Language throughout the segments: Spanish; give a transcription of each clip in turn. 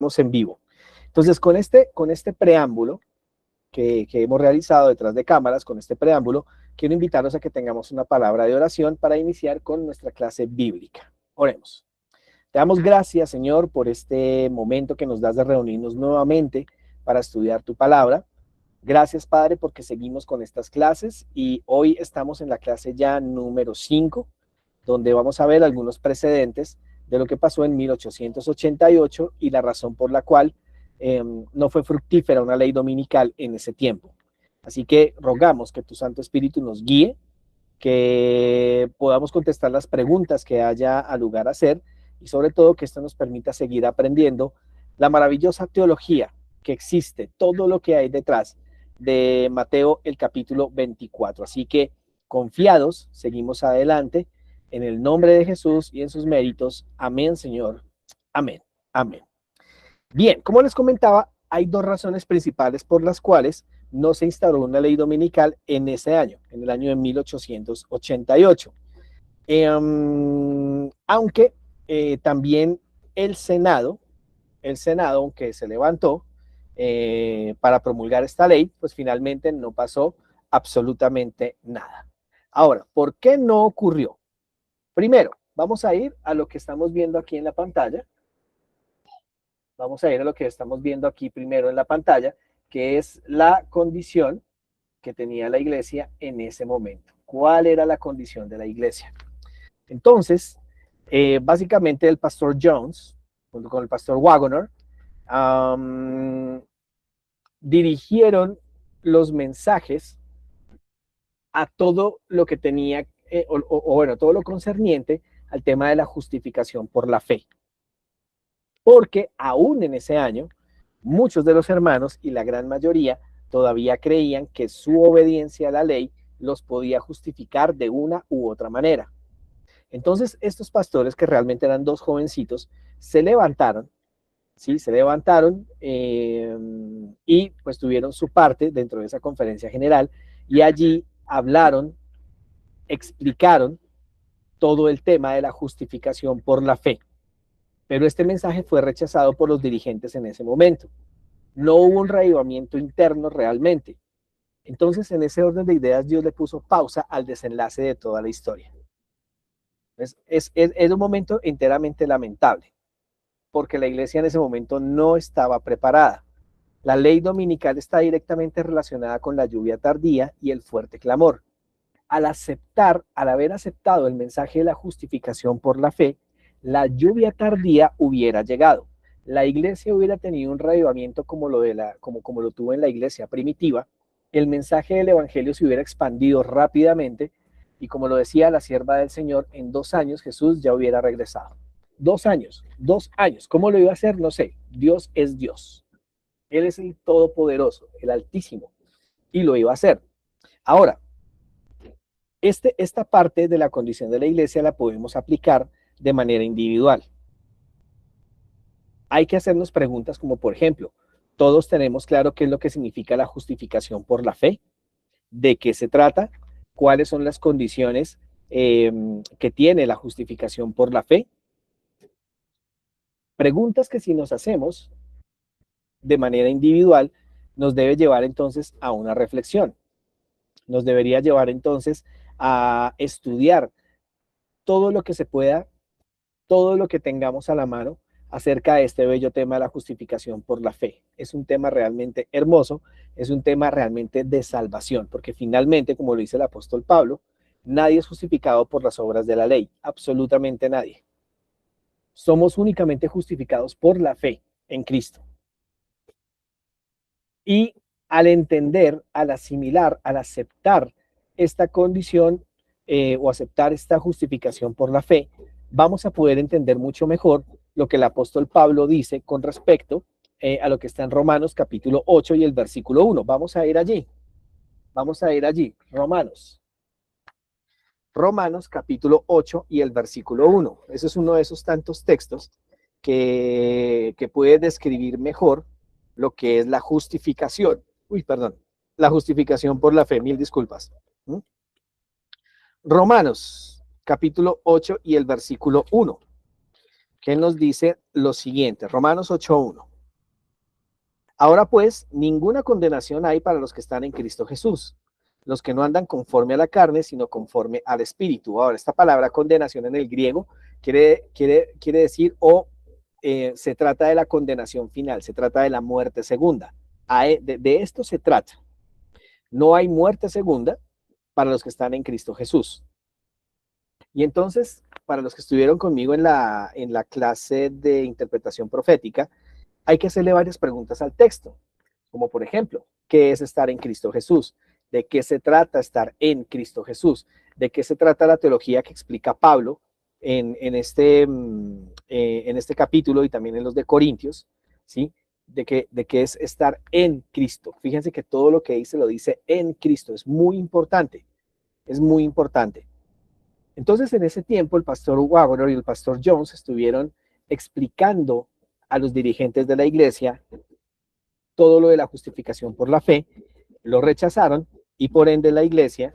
En vivo. Entonces, con este preámbulo que hemos realizado detrás de cámaras, con este preámbulo, quiero invitarlos a que tengamos una palabra de oración para iniciar con nuestra clase bíblica. Oremos. Te damos gracias, Señor, por este momento que nos das de reunirnos nuevamente para estudiar tu palabra. Gracias, Padre, porque seguimos con estas clases y hoy estamos en la clase ya número 5, donde vamos a ver algunos precedentes de lo que pasó en 1888 y la razón por la cual no fue fructífera una ley dominical en ese tiempo. Así que rogamos que tu Santo Espíritu nos guíe, que podamos contestar las preguntas que haya a lugar a hacer y sobre todo que esto nos permita seguir aprendiendo la maravillosa teología que existe, todo lo que hay detrás de Mateo el capítulo 24. Así que confiados, seguimos adelante en el nombre de Jesús y en sus méritos. Amén, Señor. Amén. Amén. Bien, como les comentaba, hay dos razones principales por las cuales no se instauró una ley dominical en ese año, en el año de 1888. Aunque también el Senado, aunque se levantó para promulgar esta ley, pues finalmente no pasó absolutamente nada. Ahora, ¿por qué no ocurrió? Primero, vamos a ir a lo que estamos viendo aquí en la pantalla. Vamos a ir a lo que estamos viendo aquí primero en la pantalla, que es la condición que tenía la iglesia en ese momento. ¿Cuál era la condición de la iglesia? Entonces, básicamente el pastor Jones, junto con el pastor Wagoner, dirigieron los mensajes a todo lo que tenía, bueno, todo lo concerniente al tema de la justificación por la fe. Porque aún en ese año, muchos de los hermanos y la gran mayoría todavía creían que su obediencia a la ley los podía justificar de una u otra manera. Entonces, estos pastores, que realmente eran dos jovencitos, se levantaron, ¿sí? Se levantaron y pues tuvieron su parte dentro de esa conferencia general y allí hablaron, explicaron todo el tema de la justificación por la fe. Pero este mensaje fue rechazado por los dirigentes en ese momento. No hubo un reavivamiento interno realmente. Entonces, en ese orden de ideas, Dios le puso pausa al desenlace de toda la historia. Es un momento enteramente lamentable, porque la iglesia en ese momento no estaba preparada. La ley dominical está directamente relacionada con la lluvia tardía y el fuerte clamor. Al haber aceptado el mensaje de la justificación por la fe, la lluvia tardía hubiera llegado. La iglesia hubiera tenido un reavivamiento como lo tuvo en la iglesia primitiva. El mensaje del evangelio se hubiera expandido rápidamente y, como lo decía la sierva del Señor, en 2 años Jesús ya hubiera regresado. 2 años, 2 años. ¿Cómo lo iba a hacer? No sé. Dios es Dios. Él es el Todopoderoso, el Altísimo, y lo iba a hacer. Ahora, esta parte de la condición de la iglesia la podemos aplicar de manera individual. Hay que hacernos preguntas como, por ejemplo, ¿todos tenemos claro qué es lo que significa la justificación por la fe? ¿De qué se trata? ¿Cuáles son las condiciones que tiene la justificación por la fe? Preguntas que, si nos hacemos de manera individual, nos debe llevar entonces a una reflexión. Nos debería llevar entonces a estudiar todo lo que se pueda, todo lo que tengamos a la mano acerca de este bello tema de la justificación por la fe. Es un tema realmente hermoso, es un tema realmente de salvación, porque finalmente, como lo dice el apóstol Pablo, nadie es justificado por las obras de la ley, absolutamente nadie. Somos únicamente justificados por la fe en Cristo. Y al entender, al asimilar, al aceptar esta condición o aceptar esta justificación por la fe, vamos a poder entender mucho mejor lo que el apóstol Pablo dice con respecto a lo que está en Romanos capítulo 8 y el versículo 1. Vamos a ir allí. Romanos capítulo 8 y el versículo 1. Ese es uno de esos tantos textos que puede describir mejor lo que es la justificación. La justificación por la fe, mil disculpas. Romanos capítulo 8 y el versículo 1, que nos dice lo siguiente. Romanos 8:1. Ahora pues, ninguna condenación hay para los que están en Cristo Jesús, los que no andan conforme a la carne, sino conforme al Espíritu. Ahora, esta palabra condenación en el griego quiere decir se trata de la condenación final, se trata de la muerte segunda. De esto se trata. No hay muerte segunda para los que están en Cristo Jesús. Y entonces, para los que estuvieron conmigo en la clase de interpretación profética, hay que hacerle varias preguntas al texto, como por ejemplo, ¿qué es estar en Cristo Jesús? ¿De qué se trata estar en Cristo Jesús? ¿De qué se trata la teología que explica Pablo en este capítulo y también en los de Corintios? ¿Sí? De qué es estar en Cristo. Fíjense que todo lo que dice lo dice en Cristo. Es muy importante. Es muy importante. Entonces, en ese tiempo, el pastor Wagner y el pastor Jones estuvieron explicando a los dirigentes de la iglesia todo lo de la justificación por la fe, lo rechazaron y por ende la iglesia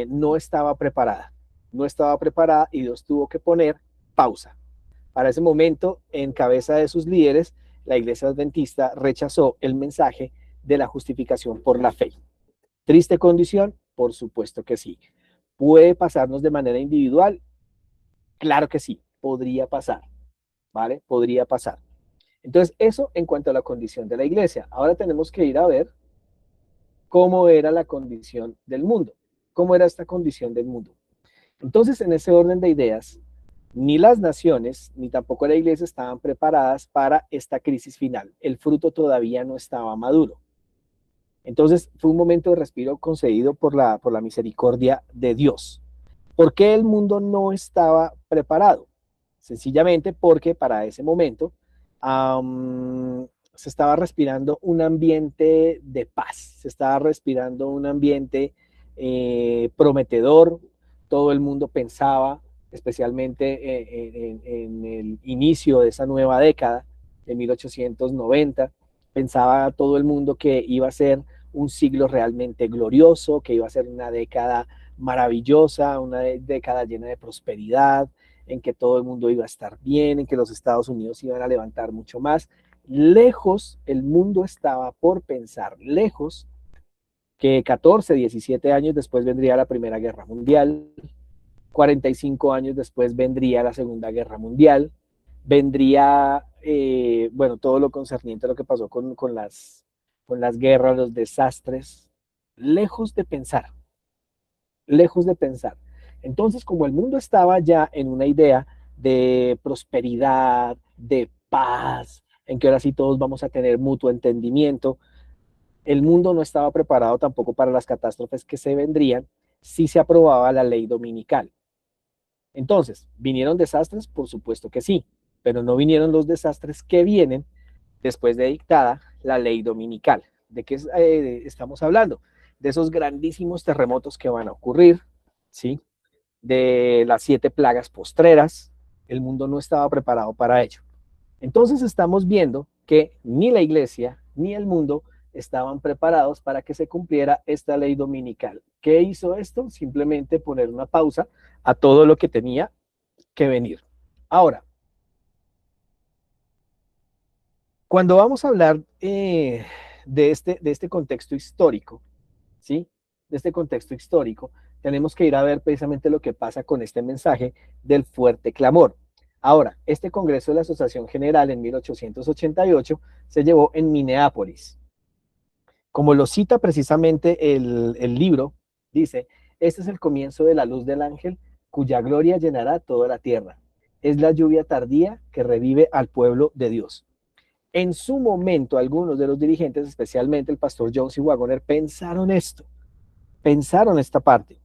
no estaba preparada. No estaba preparada y Dios tuvo que poner pausa. Para ese momento, en cabeza de sus líderes, la iglesia adventista rechazó el mensaje de la justificación por la fe. ¿Triste condición? Por supuesto que sí. ¿Puede pasarnos de manera individual? Claro que sí, podría pasar, ¿vale? Podría pasar. Entonces, eso en cuanto a la condición de la iglesia. Ahora tenemos que ir a ver cómo era la condición del mundo, cómo era esta condición del mundo. Entonces, en ese orden de ideas, ni las naciones, ni tampoco la iglesia estaban preparadas para esta crisis final. El fruto todavía no estaba maduro. Entonces, fue un momento de respiro concedido por la misericordia de Dios. ¿Por qué el mundo no estaba preparado? Sencillamente porque para ese momento se estaba respirando un ambiente de paz, se estaba respirando un ambiente prometedor, todo el mundo pensaba, especialmente en el inicio de esa nueva década, de 1890, pensaba todo el mundo que iba a ser un siglo realmente glorioso, que iba a ser una década maravillosa, una década llena de prosperidad, en que todo el mundo iba a estar bien, en que los Estados Unidos iban a levantar mucho más. Lejos, el mundo estaba por pensar, lejos, que 14, 17 años después vendría la Primera Guerra Mundial, 45 años después vendría la Segunda Guerra Mundial, vendría, bueno, todo lo concerniente a lo que pasó con las guerras, los desastres, lejos de pensar, lejos de pensar. Entonces, como el mundo estaba ya en una idea de prosperidad, de paz, en que ahora sí todos vamos a tener mutuo entendimiento, el mundo no estaba preparado tampoco para las catástrofes que se vendrían si se aprobaba la ley dominical. Entonces, ¿vinieron desastres? Por supuesto que sí, pero no vinieron los desastres que vienen después de dictada la ley dominical. ¿De qué estamos hablando? De esos grandísimos terremotos que van a ocurrir, ¿sí? De las 7 plagas postreras. El mundo no estaba preparado para ello. Entonces estamos viendo que ni la iglesia ni el mundo estaban preparados para que se cumpliera esta ley dominical. ¿Qué hizo esto? Simplemente poner una pausa a todo lo que tenía que venir. Ahora, cuando vamos a hablar de este contexto histórico, ¿sí? De este contexto histórico, tenemos que ir a ver precisamente lo que pasa con este mensaje del fuerte clamor. Ahora, este Congreso de la Asociación General en 1888 se llevó en Minneapolis. Como lo cita precisamente el libro, dice, este es el comienzo de la luz del ángel, cuya gloria llenará toda la tierra. Es la lluvia tardía que revive al pueblo de Dios. En su momento, algunos de los dirigentes, especialmente el pastor Jones y Waggoner, pensaron esta parte.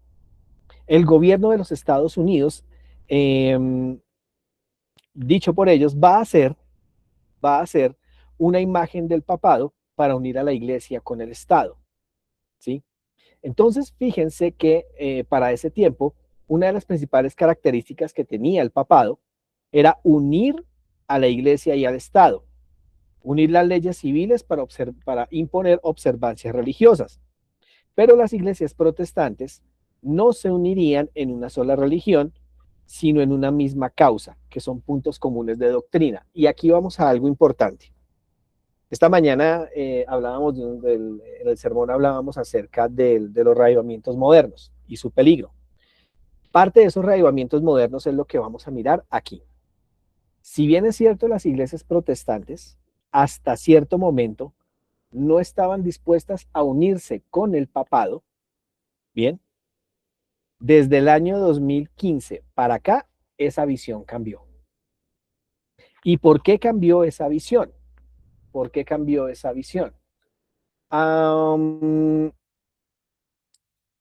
El gobierno de los Estados Unidos, dicho por ellos, va a ser una imagen del papado para unir a la iglesia con el Estado, ¿sí? Entonces, fíjense que para ese tiempo, una de las principales características que tenía el papado era unir a la iglesia y al Estado, unir las leyes civiles para imponer observancias religiosas. Pero las iglesias protestantes no se unirían en una sola religión, sino en una misma causa, que son puntos comunes de doctrina. Y aquí vamos a algo importante. Esta mañana hablábamos en el sermón hablábamos acerca de los reavivamientos modernos y su peligro. Parte de esos reavivamientos modernos es lo que vamos a mirar aquí. Si bien es cierto, las iglesias protestantes hasta cierto momento no estaban dispuestas a unirse con el papado, bien, desde el año 2015 para acá, esa visión cambió. ¿Y por qué cambió esa visión? ¿Por qué cambió esa visión?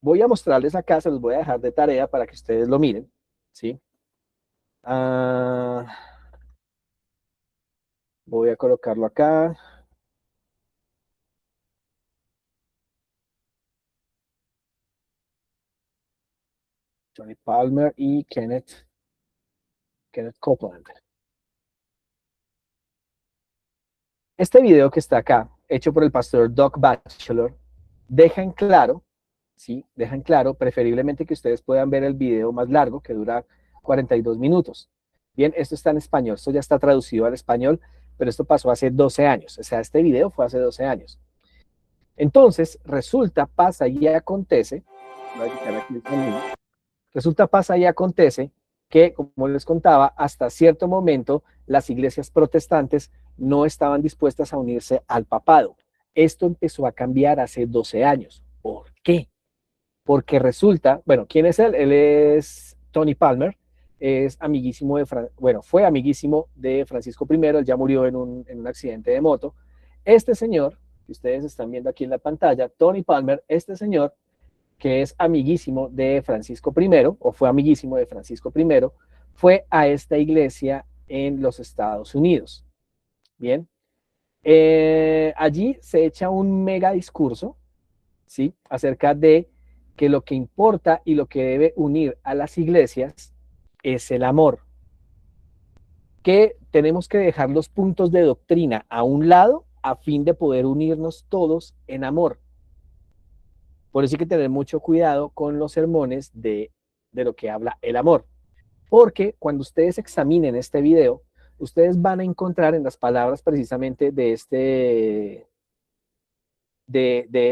Voy a mostrarles acá, se los voy a dejar de tarea para que ustedes lo miren, ¿sí? Voy a colocarlo acá. Tony Palmer y Kenneth Copeland. Este video que está acá, hecho por el pastor Doug Batchelor, deja en claro, ¿sí? Deja en claro, preferiblemente que ustedes puedan ver el video más largo, que dura 42 minutos. Bien, esto está en español, esto ya está traducido al español, pero esto pasó hace 12 años, o sea, este video fue hace 12 años. Entonces, resulta, pasa y acontece, resulta, pasa y acontece que, como les contaba, hasta cierto momento las iglesias protestantes no estaban dispuestas a unirse al papado. Esto empezó a cambiar hace 12 años. ¿Por qué? Porque resulta, bueno, ¿quién es él? Él es Tony Palmer, es amiguísimo fue amiguísimo de Francisco I, él ya murió en un accidente de moto. Este señor, que ustedes están viendo aquí en la pantalla, Tony Palmer, este señor que es amiguísimo de Francisco I, o fue amiguísimo de Francisco I, fue a esta iglesia en los Estados Unidos. Bien, allí se echa un mega discurso, ¿sí? Acerca de que lo que importa y lo que debe unir a las iglesias es el amor. Que tenemos que dejar los puntos de doctrina a un lado a fin de poder unirnos todos en amor. Por eso hay que tener mucho cuidado con los sermones de lo que habla el amor. Porque cuando ustedes examinen este video, ustedes van a encontrar en las palabras precisamente de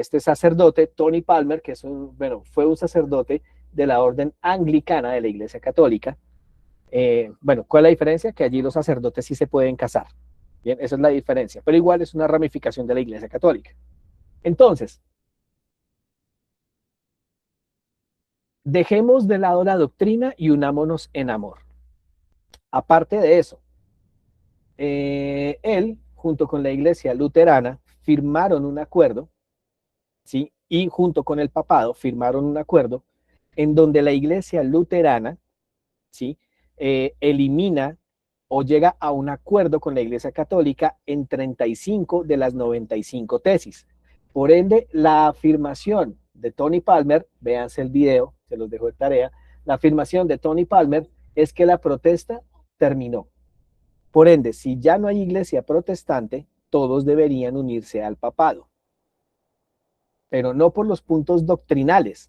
este sacerdote, Tony Palmer, que es fue un sacerdote de la orden anglicana de la Iglesia Católica. ¿Cuál es la diferencia? Que allí los sacerdotes sí se pueden casar. Bien, esa es la diferencia, pero igual es una ramificación de la Iglesia Católica. Entonces, dejemos de lado la doctrina y unámonos en amor. Aparte de eso, él, junto con la Iglesia Luterana, firmaron un acuerdo, ¿sí? Y junto con el papado firmaron un acuerdo en donde la Iglesia Luterana, ¿sí? Elimina o llega a un acuerdo con la Iglesia Católica en 35 de las 95 tesis. Por ende, la afirmación de Tony Palmer, véanse el video, se los dejo de tarea, la afirmación de Tony Palmer es que la protesta terminó. Por ende, si ya no hay iglesia protestante, todos deberían unirse al papado. Pero no por los puntos doctrinales,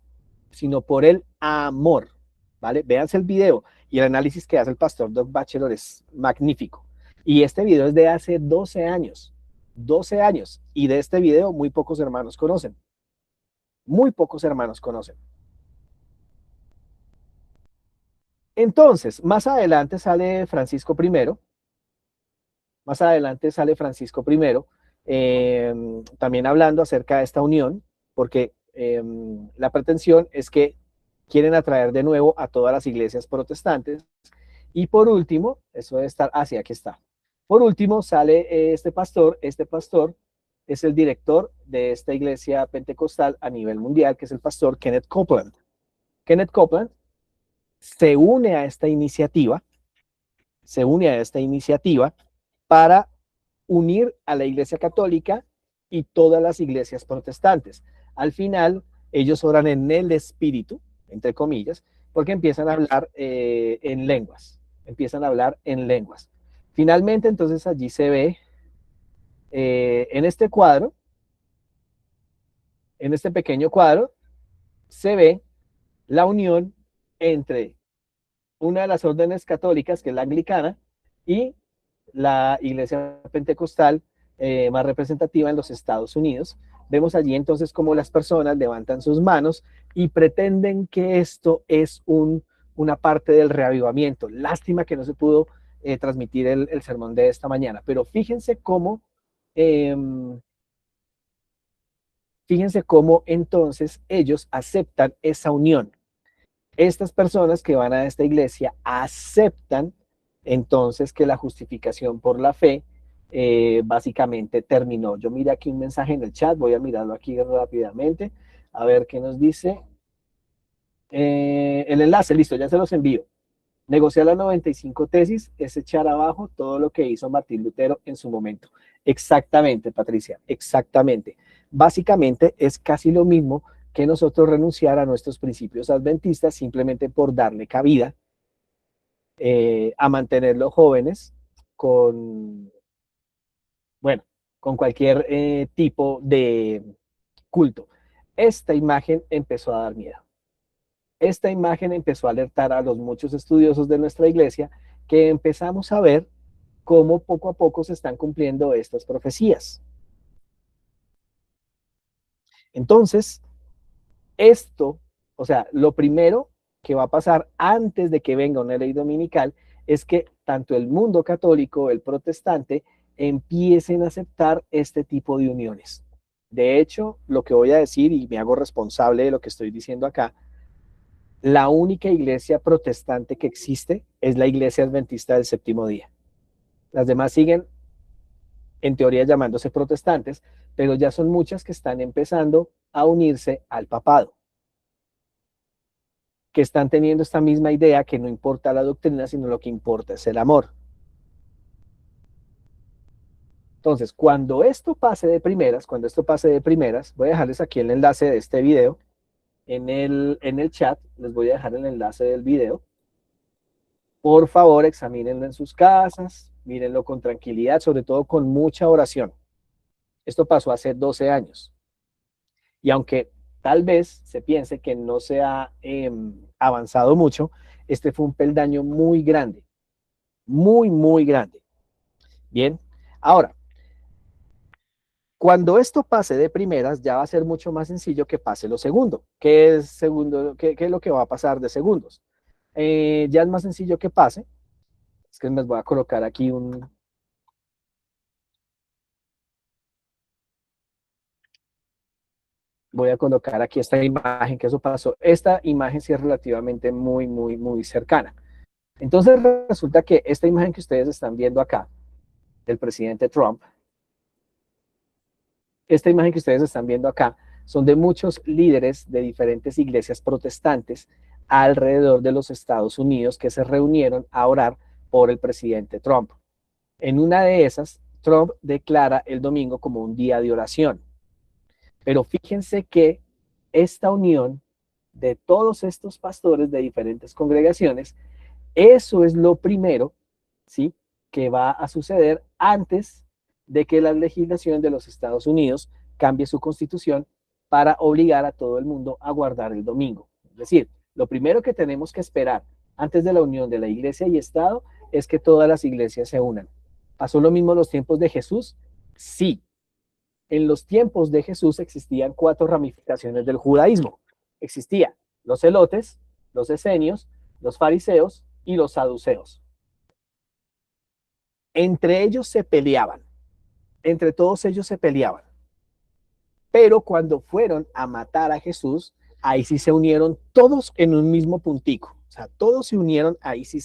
sino por el amor. ¿Vale? Véanse el video y el análisis que hace el pastor Doug Batchelor es magnífico. Y este video es de hace 12 años. 12 años. Y de este video muy pocos hermanos conocen. Muy pocos hermanos conocen. Entonces, más adelante sale Francisco I. Más adelante sale Francisco I, también hablando acerca de esta unión, porque la pretensión es que quieren atraer de nuevo a todas las iglesias protestantes. Y por último, eso debe estar, sí, aquí está. Por último sale este pastor es el director de esta iglesia pentecostal a nivel mundial, que es el pastor Kenneth Copeland. Kenneth Copeland se une a esta iniciativa, para unir a la Iglesia Católica y todas las iglesias protestantes. Al final, ellos oran en el Espíritu, entre comillas, porque empiezan a hablar en lenguas. Finalmente, entonces, allí se ve en este cuadro, en este pequeño cuadro, se ve la unión entre una de las órdenes católicas, que es la anglicana, y la iglesia pentecostal, más representativa en los Estados Unidos. Vemos allí entonces cómo las personas levantan sus manos y pretenden que esto es una parte del reavivamiento. Lástima que no se pudo transmitir el sermón de esta mañana, pero eh, fíjense cómo entonces ellos aceptan esa unión. Estas personas que van a esta iglesia aceptan entonces que la justificación por la fe básicamente terminó. Yo miro aquí un mensaje en el chat, voy a mirarlo aquí rápidamente, a ver qué nos dice. El enlace, listo, ya se los envío. Negociar las 95 tesis es echar abajo todo lo que hizo Martín Lutero en su momento. Exactamente, Patricia, exactamente. Básicamente es casi lo mismo que nosotros renunciar a nuestros principios adventistas simplemente por darle cabida a mantenerlos jóvenes con, bueno, con cualquier tipo de culto. Esta imagen empezó a dar miedo. Esta imagen empezó a alertar a los muchos estudiosos de nuestra iglesia que empezamos a ver cómo poco a poco se están cumpliendo estas profecías. Entonces, esto, o sea, lo primero que va a pasar antes de que venga una ley dominical es que tanto el mundo católico, el protestante, empiecen a aceptar este tipo de uniones. De hecho, lo que voy a decir, y me hago responsable de lo que estoy diciendo acá, la única iglesia protestante que existe es la iglesia adventista del séptimo día. Las demás siguen, en teoría, llamándose protestantes, pero ya son muchas que están empezando a unirse al papado, que están teniendo esta misma idea que no importa la doctrina, sino lo que importa es el amor. Entonces, cuando esto pase de primeras, voy a dejarles aquí el enlace de este video en el chat, les voy a dejar el enlace del video. Por favor, examínenlo en sus casas, mírenlo con tranquilidad, sobre todo con mucha oración. Esto pasó hace 12 años. Y aunque tal vez se piense que no se ha avanzado mucho, este fue un peldaño muy grande, muy, muy grande. Bien, ahora, cuando esto pase de primeras, ya va a ser mucho más sencillo que pase lo segundo. ¿Qué es, segundo, qué es lo que va a pasar de segundos? Ya es más sencillo que pase. Es que les voy a colocar aquí voy a colocar aquí esta imagen que eso pasó. Esta imagen sí es relativamente muy, muy, muy cercana. Entonces resulta que esta imagen que ustedes están viendo acá, del presidente Trump, esta imagen que ustedes están viendo acá, son de muchos líderes de diferentes iglesias protestantes alrededor de los Estados Unidos que se reunieron a orar por el presidente Trump. En una de esas, Trump declara el domingo como un día de oración. Pero fíjense que esta unión de todos estos pastores de diferentes congregaciones, eso es lo primero, ¿sí?, que va a suceder antes de que la legislación de los Estados Unidos cambie su constitución para obligar a todo el mundo a guardar el domingo. Es decir, lo primero que tenemos que esperar antes de la unión de la iglesia y Estado es que todas las iglesias se unan. ¿Pasó lo mismo en los tiempos de Jesús? Sí. En los tiempos de Jesús existían 4 ramificaciones del judaísmo. Existía los celotes, los esenios, los fariseos y los saduceos. Entre ellos se peleaban, entre todos ellos se peleaban. Pero cuando fueron a matar a Jesús, ahí sí se unieron todos en un mismo puntico. O sea, todos se unieron, ahí sí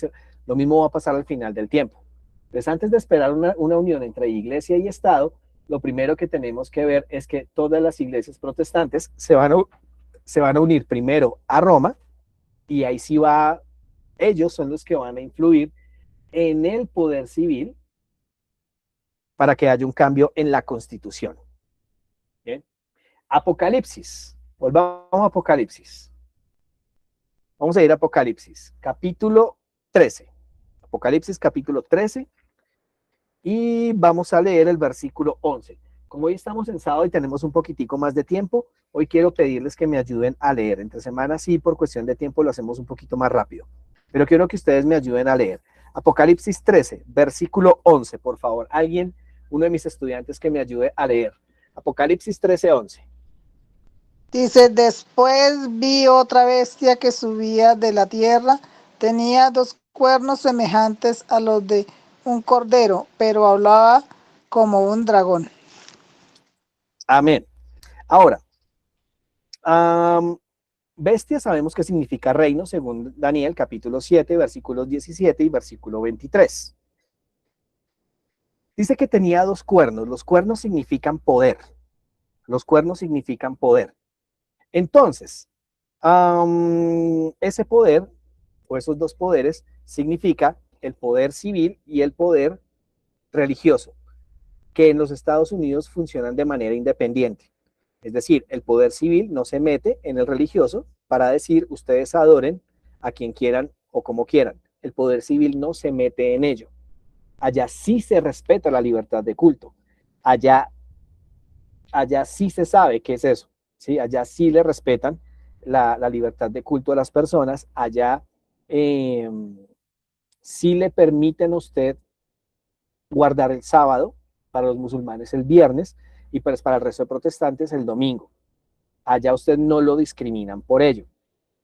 lo mismo va a pasar al final del tiempo. Entonces, antes de esperar una unión entre iglesia y Estado, lo primero que tenemos que ver es que todas las iglesias protestantes se van a unir primero a Roma y ahí sí ellos son los que van a influir en el poder civil para que haya un cambio en la constitución. ¿Bien? Apocalipsis. Volvamos a Apocalipsis. Vamos a ir a Apocalipsis, capítulo 13. Apocalipsis, capítulo 13. Y vamos a leer el versículo 11. Como hoy estamos en sábado y tenemos un poquitico más de tiempo, hoy quiero pedirles que me ayuden a leer. Entre semanas sí, por cuestión de tiempo lo hacemos un poquito más rápido. Pero quiero que ustedes me ayuden a leer. Apocalipsis 13, versículo 11, por favor. ¿Alguien uno de mis estudiantes que me ayude a leer. Apocalipsis 13:11. Dice, después vi otra bestia que subía de la tierra, tenía 2 cuernos semejantes a los de un cordero, pero hablaba como un dragón. Amén. Ahora, bestia sabemos que significa reino, según Daniel capítulo 7, versículos 17 y versículo 23. Dice que tenía 2 cuernos. Los cuernos significan poder. Los cuernos significan poder. Entonces, ese poder, o esos 2 poderes, significa el poder civil y el poder religioso, que en los Estados Unidos funcionan de manera independiente. Es decir, el poder civil no se mete en el religioso para decir ustedes adoren a quien quieran o como quieran. El poder civil no se mete en ello. Allá sí se respeta la libertad de culto. Allá, allá sí se sabe qué es eso. ¿Sí? Allá sí le respetan la libertad de culto a las personas. Allá eh, sí le permiten a usted guardar el sábado, para los musulmanes el viernes y pues para el resto de protestantes el domingo. Allá usted no lo discriminan por ello.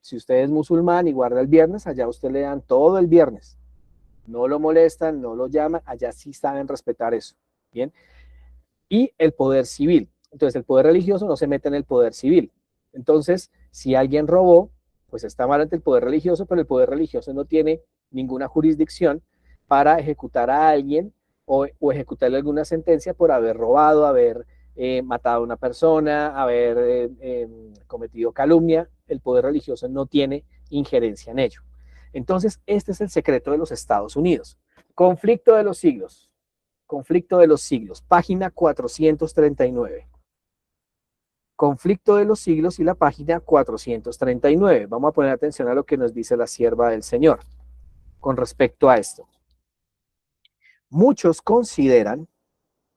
Si usted es musulmán y guarda el viernes, allá usted le dan todo el viernes. No lo molestan, no lo llaman, allá sí saben respetar eso. Bien. Y el poder civil. Entonces, el poder religioso no se mete en el poder civil. Entonces, si alguien robó, pues está mal ante el poder religioso, pero el poder religioso no tiene ninguna jurisdicción para ejecutar a alguien o ejecutarle alguna sentencia por haber robado, haber matado a una persona, haber cometido calumnia. El poder religioso no tiene injerencia en ello. Entonces, este es el secreto de los Estados Unidos. Conflicto de los siglos. Conflicto de los siglos, página 439. Conflicto de los siglos y la página 439. Vamos a poner atención a lo que nos dice la sierva del Señor con respecto a esto. Muchos consideran,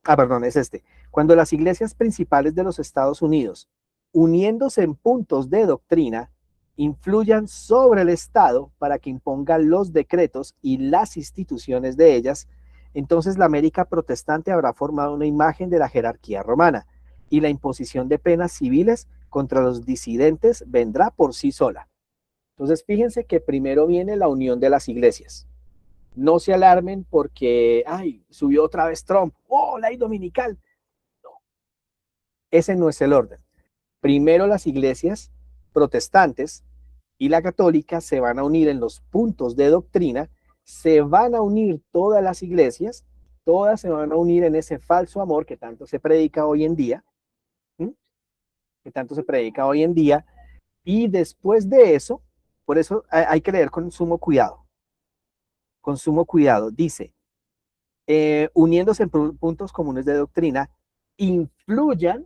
perdón, es este, cuando las iglesias principales de los Estados Unidos, uniéndose en puntos de doctrina, influyan sobre el Estado para que impongan los decretos y las instituciones de ellas, entonces la América protestante habrá formado una imagen de la jerarquía romana y la imposición de penas civiles contra los disidentes vendrá por sí sola. Entonces fíjense que primero viene la unión de las iglesias. No se alarmen porque, ay, subió otra vez Trump. Oh, ley dominical. No, ese no es el orden. Primero las iglesias protestantes y la católica se van a unir en los puntos de doctrina, se van a unir todas las iglesias, todas se van a unir en ese falso amor que tanto se predica hoy en día, ¿sí? Que tanto se predica hoy en día, y después de eso, por eso hay que leer con sumo cuidado, con sumo cuidado, dice, uniéndose en puntos comunes de doctrina, influyan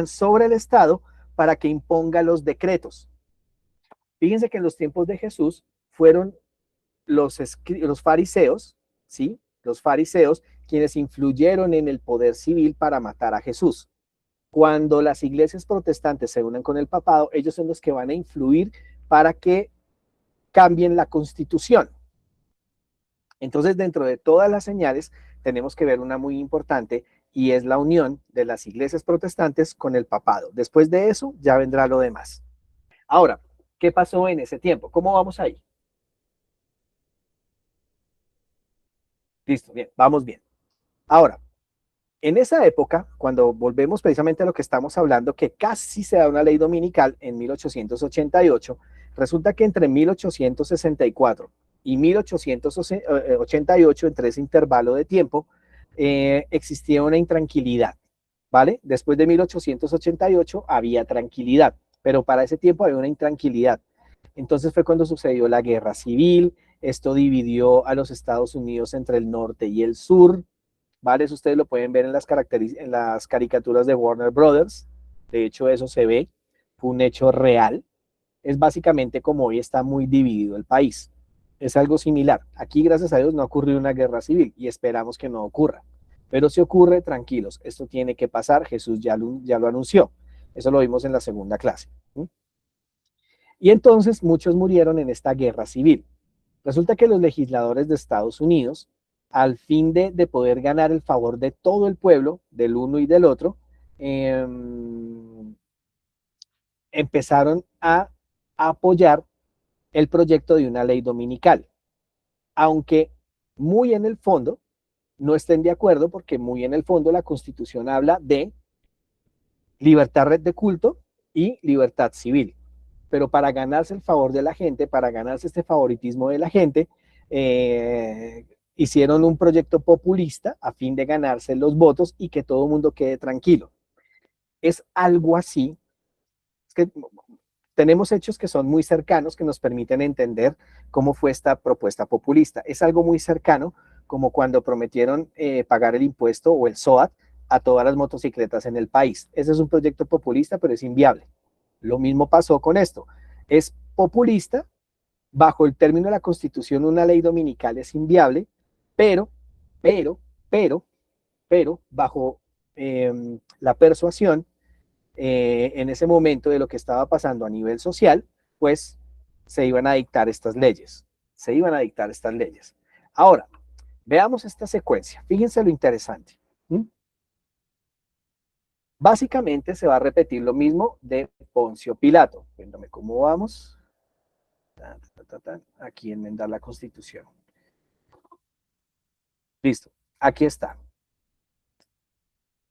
sobre el Estado para que imponga los decretos. Fíjense que en los tiempos de Jesús fueron los fariseos, ¿sí? Los fariseos quienes influyeron en el poder civil para matar a Jesús. Cuando las iglesias protestantes se unen con el papado, ellos son los que van a influir para que cambien la constitución. Entonces, dentro de todas las señales, tenemos que ver una muy importante y es la unión de las iglesias protestantes con el papado. Después de eso, ya vendrá lo demás. Ahora, ¿qué pasó en ese tiempo? ¿Cómo vamos ahí? Listo, bien, vamos bien. Ahora, en esa época, cuando volvemos precisamente a lo que estamos hablando, que casi se da una ley dominical en 1888, resulta que entre 1864 y 1888, entre ese intervalo de tiempo, existía una intranquilidad, ¿vale? Después de 1888 había tranquilidad, pero para ese tiempo había una intranquilidad. Entonces fue cuando sucedió la guerra civil, esto dividió a los Estados Unidos entre el norte y el sur, ¿vale? Eso ustedes lo pueden ver en las caricaturas de Warner Brothers. De hecho, eso se ve, fue un hecho real. Es básicamente como hoy está muy dividido el país. Es algo similar. Aquí, gracias a Dios, no ha ocurrido una guerra civil y esperamos que no ocurra. Pero si ocurre, tranquilos, esto tiene que pasar. Jesús ya lo anunció. Eso lo vimos en la segunda clase. Y entonces muchos murieron en esta guerra civil. Resulta que los legisladores de Estados Unidos al fin de poder ganar el favor de todo el pueblo, del uno y del otro, empezaron a apoyar el proyecto de una ley dominical, aunque muy en el fondo no estén de acuerdo, porque muy en el fondo la Constitución habla de libertad de culto y libertad civil. Pero para ganarse el favor de la gente, para ganarse este favoritismo de la gente, hicieron un proyecto populista a fin de ganarse los votos y que todo el mundo quede tranquilo. Es algo así, es que tenemos hechos que son muy cercanos que nos permiten entender cómo fue esta propuesta populista. Es algo muy cercano como cuando prometieron pagar el impuesto o el SOAT a todas las motocicletas en el país. Ese es un proyecto populista, pero es inviable. Lo mismo pasó con esto. Es populista, bajo el término de la Constitución, una ley dominical es inviable, pero, pero, pero, bajo la persuasión, en ese momento de lo que estaba pasando a nivel social, pues se iban a dictar estas leyes. Se iban a dictar estas leyes. Ahora, veamos esta secuencia. Fíjense lo interesante. Básicamente se va a repetir lo mismo de Poncio Pilato. Cuéntame cómo vamos. Aquí enmendar la Constitución. Listo, aquí está.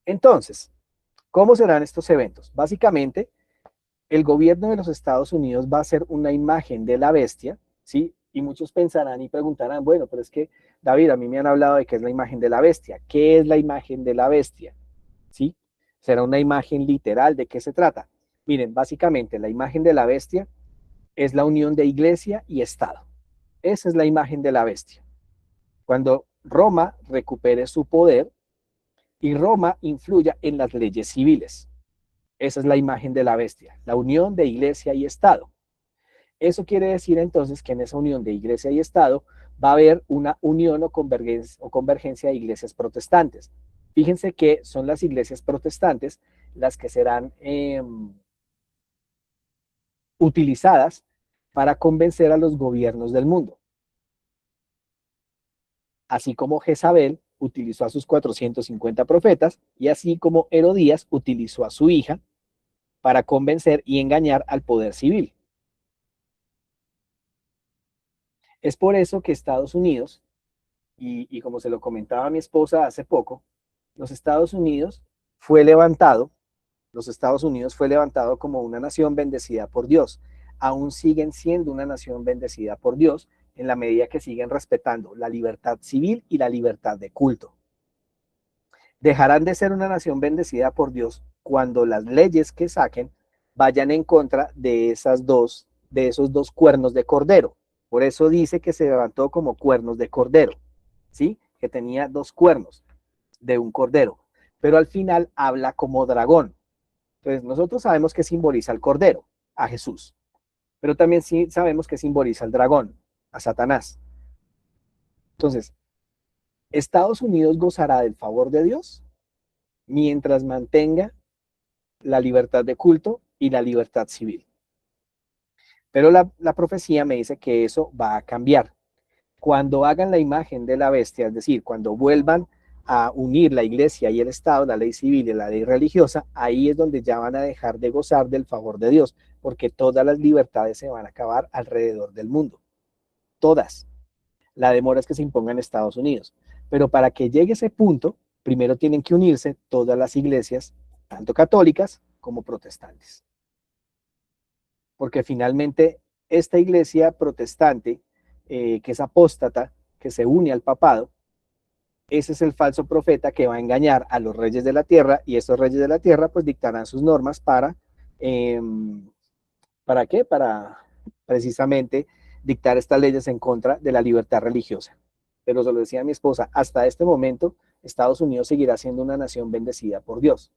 Entonces, ¿cómo serán estos eventos? Básicamente, el gobierno de los Estados Unidos va a ser una imagen de la bestia, ¿sí? Y muchos pensarán y preguntarán, bueno, pero es que, David, a mí me han hablado de qué es la imagen de la bestia. ¿Qué es la imagen de la bestia? ¿Sí? ¿Será una imagen literal? ¿De qué se trata? Miren, básicamente la imagen de la bestia es la unión de iglesia y Estado. Esa es la imagen de la bestia. Cuando Roma recupere su poder y Roma influya en las leyes civiles. Esa es la imagen de la bestia, la unión de iglesia y Estado. Eso quiere decir entonces que en esa unión de iglesia y Estado va a haber una unión o convergencia de iglesias protestantes. Fíjense que son las iglesias protestantes las que serán utilizadas para convencer a los gobiernos del mundo. Así como Jezabel utilizó a sus 450 profetas y así como Herodías utilizó a su hija para convencer y engañar al poder civil. Es por eso que Estados Unidos, y como se lo comentaba a mi esposa hace poco, los Estados Unidos fue levantado, los Estados Unidos fue levantado como una nación bendecida por Dios. Aún siguen siendo una nación bendecida por Dios en la medida que siguen respetando la libertad civil y la libertad de culto. Dejarán de ser una nación bendecida por Dios cuando las leyes que saquen vayan en contra de esos dos cuernos de cordero. Por eso dice que se levantó como cuernos de cordero, ¿sí? Que tenía dos cuernos de un cordero, pero al final habla como dragón. Entonces nosotros sabemos que simboliza al cordero, a Jesús, pero también sí sabemos que simboliza al dragón, a Satanás. Entonces, Estados Unidos gozará del favor de Dios mientras mantenga la libertad de culto y la libertad civil. Pero la profecía me dice que eso va a cambiar. Cuando hagan la imagen de la bestia, es decir, cuando vuelvan a unir la iglesia y el Estado, la ley civil y la ley religiosa, ahí es donde ya van a dejar de gozar del favor de Dios, porque todas las libertades se van a acabar alrededor del mundo. Todas. La demora es que se imponga en Estados Unidos. Pero para que llegue ese punto, primero tienen que unirse todas las iglesias, tanto católicas como protestantes. Porque finalmente esta iglesia protestante, que es apóstata, que se une al papado, ese es el falso profeta que va a engañar a los reyes de la tierra y esos reyes de la tierra pues dictarán sus normas ¿para qué? Para precisamente dictar estas leyes en contra de la libertad religiosa. Pero se lo decía a mi esposa, hasta este momento Estados Unidos seguirá siendo una nación bendecida por Dios.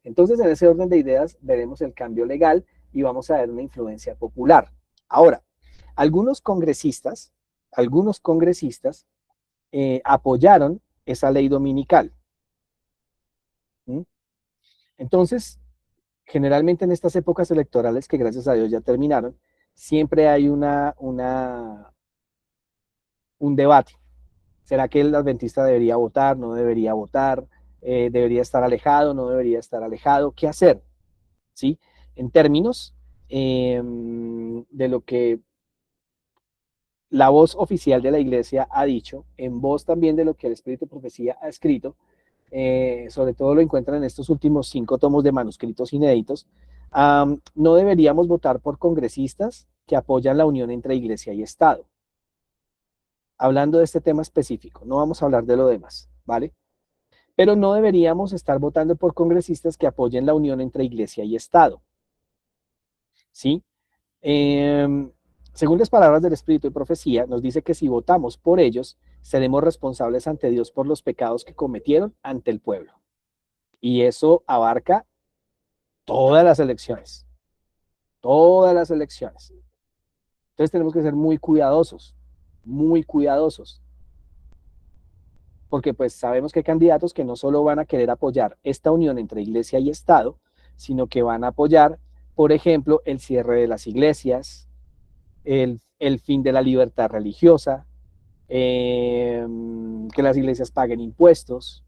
Entonces, en ese orden de ideas, veremos el cambio legal y vamos a ver una influencia popular. Ahora, algunos congresistas apoyaron esa ley dominical. ¿Mm? Entonces, generalmente en estas épocas electorales, que gracias a Dios ya terminaron, siempre hay un debate. ¿Será que el adventista debería votar? ¿No debería votar? ¿Debería estar alejado? ¿No debería estar alejado? ¿Qué hacer? ¿Sí? En términos de lo que la voz oficial de la iglesia ha dicho, en voz también de lo que el Espíritu de Profecía ha escrito, sobre todo lo encuentran en estos últimos 5 tomos de manuscritos inéditos, no deberíamos votar por congresistas que apoyan la unión entre iglesia y Estado. Hablando de este tema específico, no vamos a hablar de lo demás, ¿vale? Pero no deberíamos estar votando por congresistas que apoyen la unión entre iglesia y Estado, ¿sí? Eh, Según las palabras del Espíritu de Profecía, nos dice que si votamos por ellos, seremos responsables ante Dios por los pecados que cometieron ante el pueblo. Y eso abarca todas las elecciones, todas las elecciones. Entonces tenemos que ser muy cuidadosos, porque pues sabemos que hay candidatos que no solo van a querer apoyar esta unión entre iglesia y Estado, sino que van a apoyar, por ejemplo, el cierre de las iglesias, el fin de la libertad religiosa, que las iglesias paguen impuestos.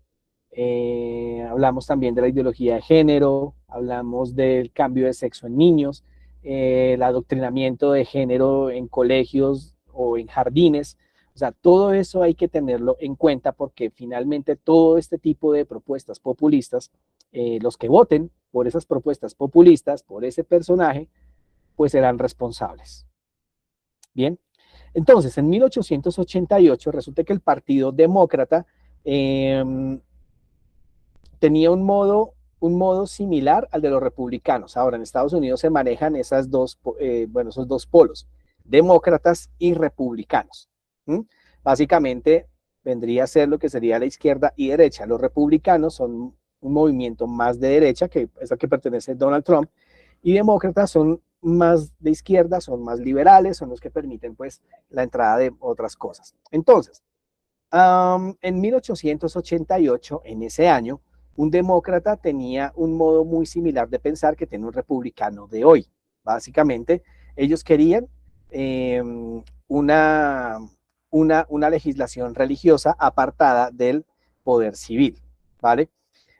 Hablamos también de la ideología de género, hablamos del cambio de sexo en niños, el adoctrinamiento de género en colegios o en jardines. O sea, todo eso hay que tenerlo en cuenta porque finalmente todo este tipo de propuestas populistas, los que voten por esas propuestas populistas, por ese personaje, pues serán responsables. Bien, entonces en 1888 resulta que el Partido Demócrata tenía un modo similar al de los republicanos. Ahora, en Estados Unidos se manejan esos dos polos, demócratas y republicanos. ¿Mm? Básicamente vendría a ser lo que sería la izquierda y derecha. Los republicanos son un movimiento más de derecha, que es al que pertenece Donald Trump, y demócratas son más de izquierda, son más liberales, son los que permiten pues la entrada de otras cosas. Entonces, en 1888, en ese año, un demócrata tenía un modo muy similar de pensar que tiene un republicano de hoy. Básicamente, ellos querían eh, una, una legislación religiosa apartada del poder civil, ¿vale?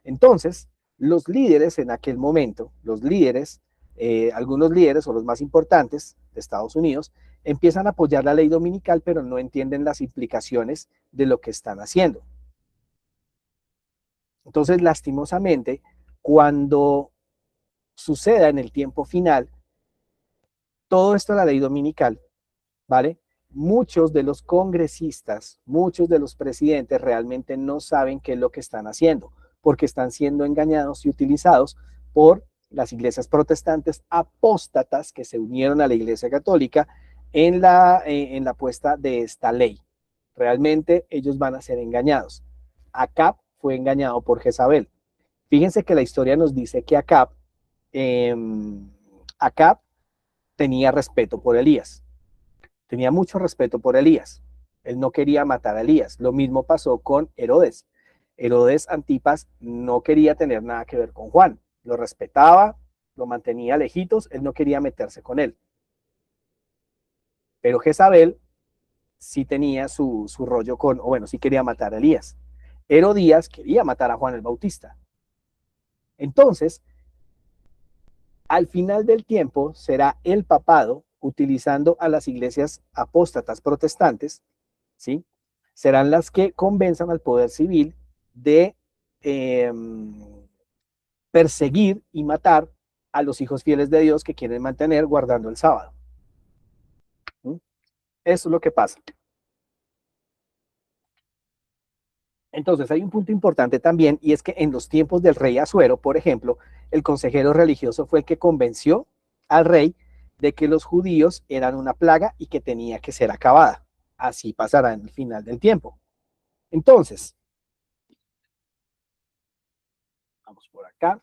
Entonces, los líderes en aquel momento, algunos líderes o los más importantes de Estados Unidos, empiezan a apoyar la ley dominical, pero no entienden las implicaciones de lo que están haciendo. Entonces, lastimosamente, cuando suceda en el tiempo final, todo esto de la ley dominical, ¿vale? Muchos de los congresistas, muchos de los presidentes realmente no saben qué es lo que están haciendo, porque están siendo engañados y utilizados por las iglesias protestantes apóstatas que se unieron a la iglesia católica en la puesta de esta ley. Realmente ellos van a ser engañados. Acab fue engañado por Jezabel. Fíjense que la historia nos dice que eh, Acab tenía respeto por Elías, tenía mucho respeto por Elías. Él no quería matar a Elías. Lo mismo pasó con Herodes. Herodes Antipas no quería tener nada que ver con Juan. Lo respetaba, lo mantenía lejitos, él no quería meterse con él. Pero Jezabel sí tenía su rollo con, o bueno, sí quería matar a Elías. Herodías quería matar a Juan el Bautista. Entonces, al final del tiempo será el papado, utilizando a las iglesias apóstatas protestantes, ¿sí? Serán las que convenzan al poder civil de eh, perseguir y matar a los hijos fieles de Dios que quieren mantener guardando el sábado. ¿Mm? Eso es lo que pasa. Entonces hay un punto importante también y es que en los tiempos del rey Asuero, por ejemplo, el consejero religioso fue el que convenció al rey de que los judíos eran una plaga y que tenía que ser acabada. Así pasará en el final del tiempo. Entonces, vamos por acá.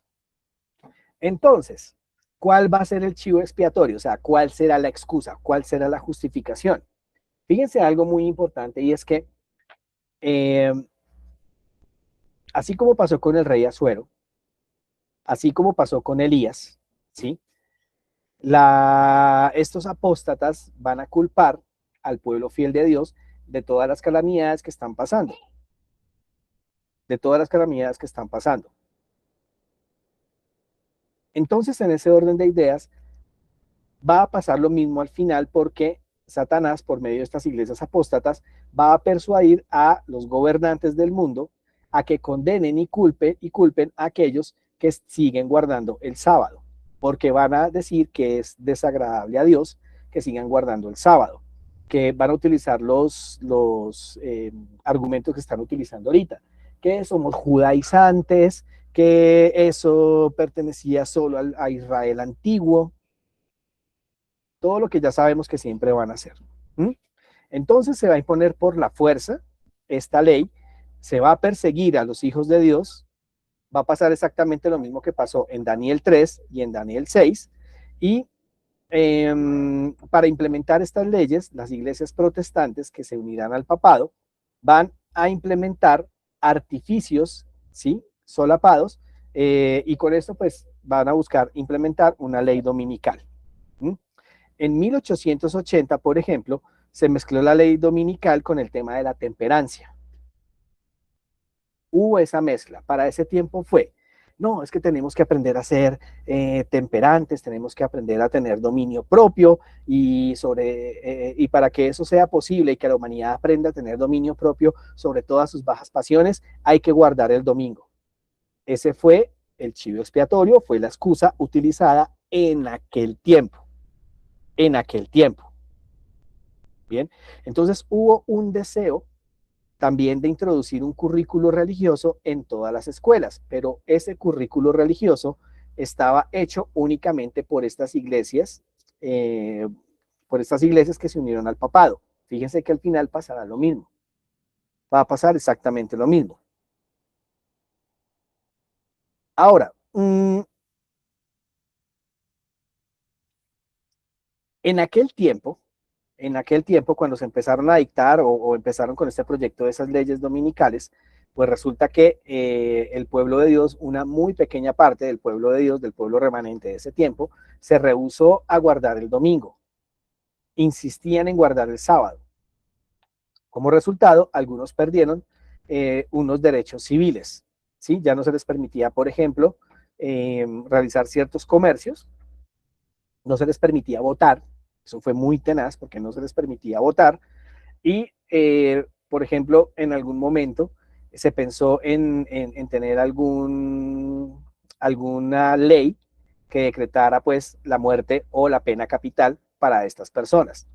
Entonces, ¿cuál va a ser el chivo expiatorio? O sea, ¿cuál será la excusa? ¿Cuál será la justificación? Fíjense algo muy importante y es que eh, así como pasó con el rey Asuero, así como pasó con Elías, ¿sí? Estos apóstatas van a culpar al pueblo fiel de Dios de todas las calamidades que están pasando. De todas las calamidades que están pasando. Entonces, en ese orden de ideas, va a pasar lo mismo al final porque Satanás, por medio de estas iglesias apóstatas, va a persuadir a los gobernantes del mundo a que condenen y culpen a aquellos que siguen guardando el sábado, porque van a decir que es desagradable a Dios que sigan guardando el sábado, que van a utilizar los argumentos que están utilizando ahorita, que somos judaizantes, que eso pertenecía solo a Israel antiguo, todo lo que ya sabemos que siempre van a hacer. Entonces se va a imponer por la fuerza esta ley, se va a perseguir a los hijos de Dios, va a pasar exactamente lo mismo que pasó en Daniel 3 y en Daniel 6, y para implementar estas leyes, las iglesias protestantes que se unirán al papado van a implementar artificios, ¿sí?, solapados, y con esto pues van a buscar implementar una ley dominical. En 1880, por ejemplo, se mezcló la ley dominical con el tema de la temperancia. Hubo esa mezcla. Para ese tiempo fue, no, es que tenemos que aprender a ser temperantes, tenemos que aprender a tener dominio propio y para que eso sea posible y que la humanidad aprenda a tener dominio propio sobre todas sus bajas pasiones, hay que guardar el domingo. Ese fue el chivo expiatorio, fue la excusa utilizada en aquel tiempo. Bien, entonces hubo un deseo también de introducir un currículo religioso en todas las escuelas, pero ese currículo religioso estaba hecho únicamente por estas iglesias que se unieron al papado. Fíjense que al final pasará lo mismo, va a pasar exactamente lo mismo. Ahora, en aquel tiempo, cuando se empezaron a dictar o empezaron con este proyecto de esas leyes dominicales, pues resulta que el pueblo de Dios, una muy pequeña parte del pueblo de Dios, del pueblo remanente de ese tiempo, se rehusó a guardar el domingo. Insistían en guardar el sábado. Como resultado, algunos perdieron unos derechos civiles, ¿sí? Ya no se les permitía, por ejemplo, realizar ciertos comercios, no se les permitía votar. Eso fue muy tenaz porque no se les permitía votar. Y, por ejemplo, en algún momento se pensó en tener alguna ley que decretara pues la muerte o la pena capital para estas personas.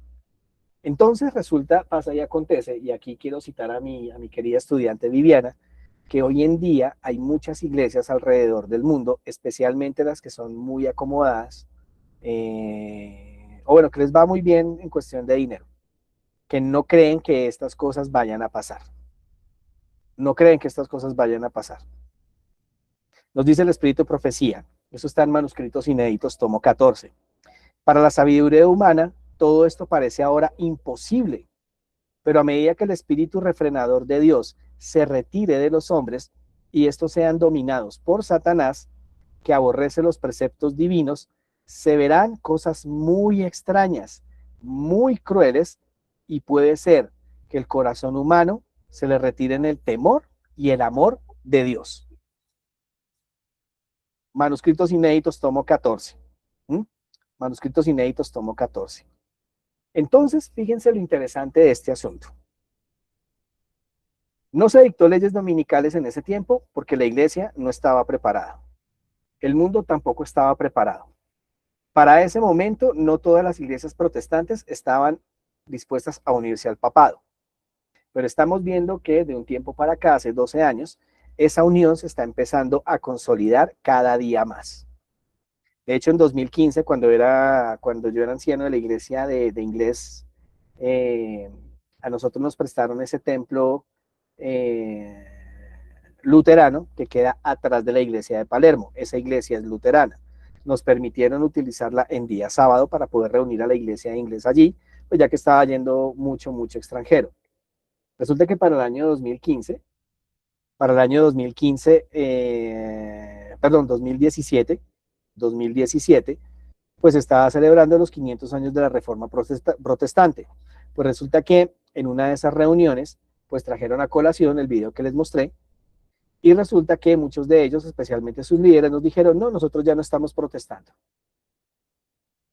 Entonces resulta, pasa y acontece, y aquí quiero citar a mi querida estudiante Viviana, que hoy en día hay muchas iglesias alrededor del mundo, especialmente las que son muy acomodadas, o bueno, que les va muy bien en cuestión de dinero, que no creen que estas cosas vayan a pasar. No creen que estas cosas vayan a pasar. Nos dice el Espíritu Profecía, eso está en Manuscritos Inéditos, tomo 14. Para la sabiduría humana, todo esto parece ahora imposible, pero a medida que el Espíritu refrenador de Dios se retire de los hombres y estos sean dominados por Satanás, que aborrece los preceptos divinos, se verán cosas muy extrañas, muy crueles, y puede ser que el corazón humano se le retire en el temor y el amor de Dios. Manuscritos Inéditos, tomo 14. Manuscritos Inéditos, tomo 14. Entonces, fíjense lo interesante de este asunto. No se dictó leyes dominicales en ese tiempo porque la iglesia no estaba preparada. El mundo tampoco estaba preparado. Para ese momento, no todas las iglesias protestantes estaban dispuestas a unirse al papado. Pero estamos viendo que de un tiempo para acá, hace 12 años, esa unión se está empezando a consolidar cada día más. De hecho, en 2015, cuando yo era anciano de la iglesia de inglés, a nosotros nos prestaron ese templo luterano que queda atrás de la iglesia de Palermo. Esa iglesia es luterana. Nos permitieron utilizarla en día sábado para poder reunir a la iglesia de inglés allí, pues ya que estaba yendo mucho extranjero. Resulta que para el año 2015, 2017, pues estaba celebrando los 500 años de la Reforma Protestante. Pues resulta que en una de esas reuniones, pues trajeron a colación el video que les mostré, y resulta que muchos de ellos, especialmente sus líderes, nos dijeron, no, nosotros ya no estamos protestando.